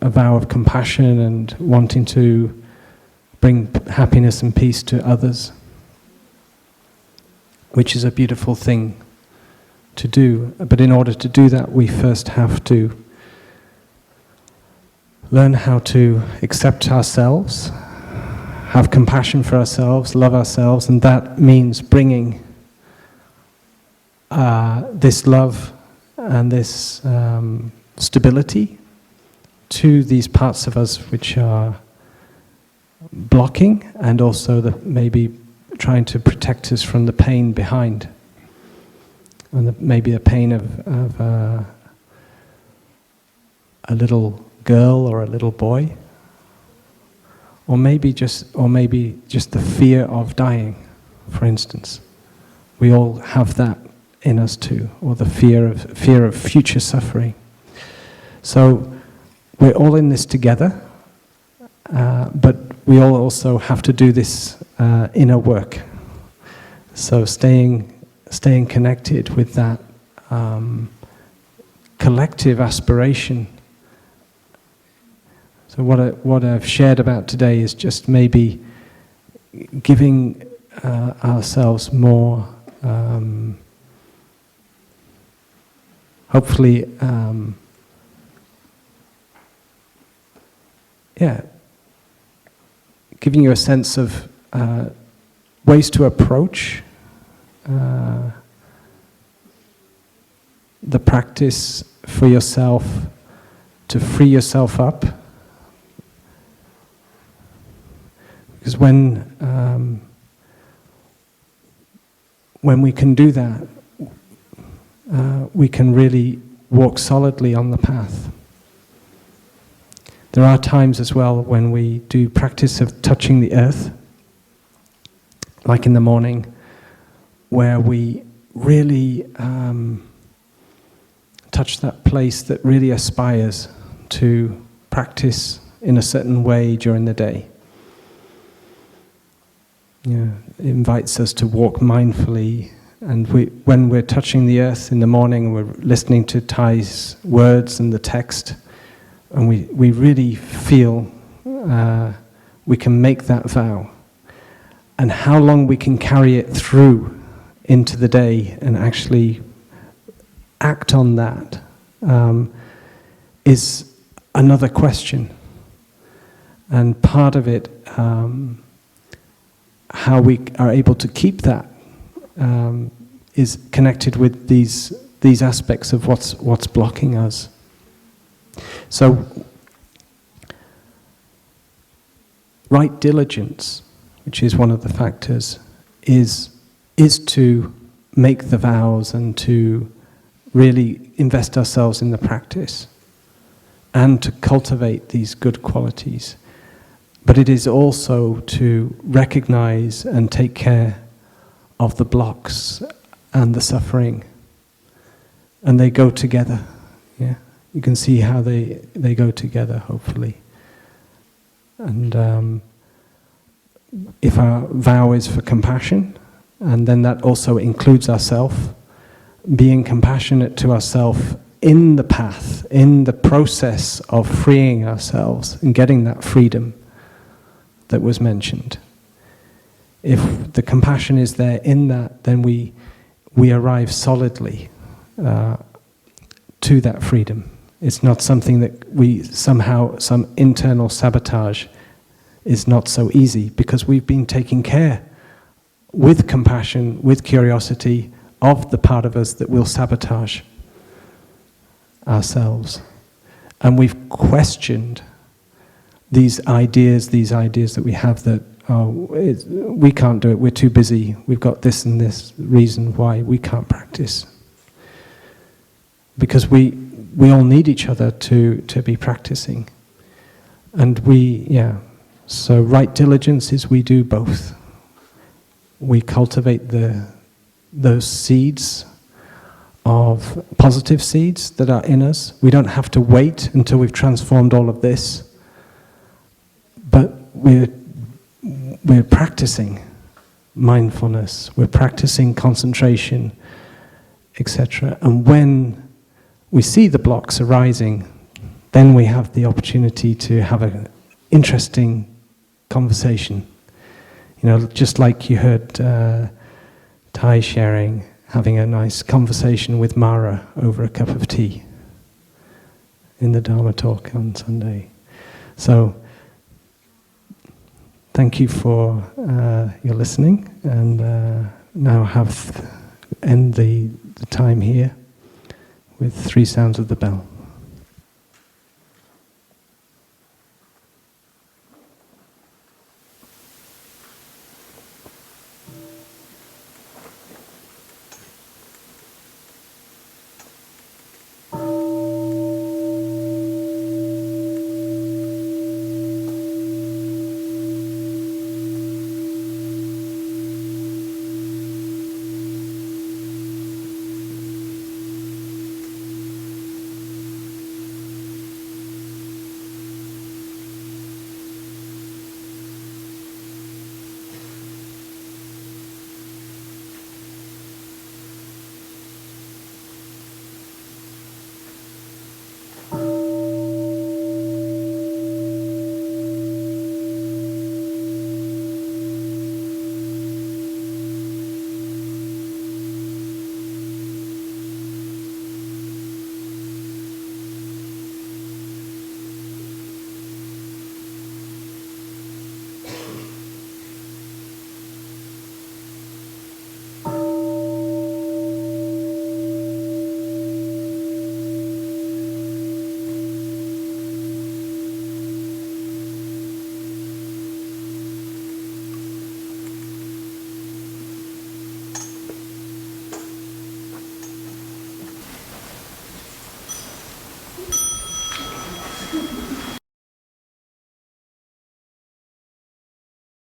Speaker 1: a vow of compassion and wanting to bring happiness and peace to others, which is a beautiful thing to do. But in order to do that, we first have to learn how to accept ourselves, have compassion for ourselves, love ourselves, and that means bringing this love and this stability to these parts of us which are blocking, and also maybe trying to protect us from the pain behind, and maybe the pain of a little girl or a little boy, or maybe just the fear of dying, for instance. We all have that in us too, or the fear of future suffering. So we're all in this together, but we all also have to do this inner work. So staying connected with that collective aspiration. So what I've shared about today is just maybe giving ourselves more, hopefully, giving you a sense of ways to approach the practice for yourself, to free yourself up. Because when we can do that, we can really walk solidly on the path. There are times as well when we do practice of touching the earth, like in the morning, where we really touch that place that really aspires to practice in a certain way during the day. It invites us to walk mindfully, and when we're touching the earth in the morning, we're listening to Thay's words and the text, and we really feel we can make that vow. And how long we can carry it through into the day and actually act on that is another question. And part of it, how we are able to keep that, is connected with these aspects of what's blocking us. So, right diligence, which is one of the factors, is to make the vows and to really invest ourselves in the practice and to cultivate these good qualities. But it is also to recognize and take care of the blocks and the suffering. And they go together. Yeah, you can see how they go together, hopefully. And if our vow is for compassion, and then that also includes ourselves, being compassionate to ourselves in the path, in the process of freeing ourselves and getting that freedom that was mentioned. If the compassion is there in that, then we arrive solidly to that freedom. It's not something that we somehow, some internal sabotage is not so easy, because we've been taking care with compassion, with curiosity, of the part of us that will sabotage ourselves. And we've questioned these ideas that we have that, we can't do it, we're too busy, we've got this and this reason why we can't practice. Because we all need each other to be practicing. And so right diligence is we do both. we cultivate those seeds of positive seeds that are in us. We don't have to wait until we've transformed all of this, but we're practicing mindfulness, we're practicing concentration, etc. And when we see the blocks arising, then we have the opportunity to have an interesting conversation. You know, just like you heard Thay sharing, having a nice conversation with Mara over a cup of tea in the Dharma talk on Sunday. So, thank you for your listening, and now end the time here with 3 sounds of the bell.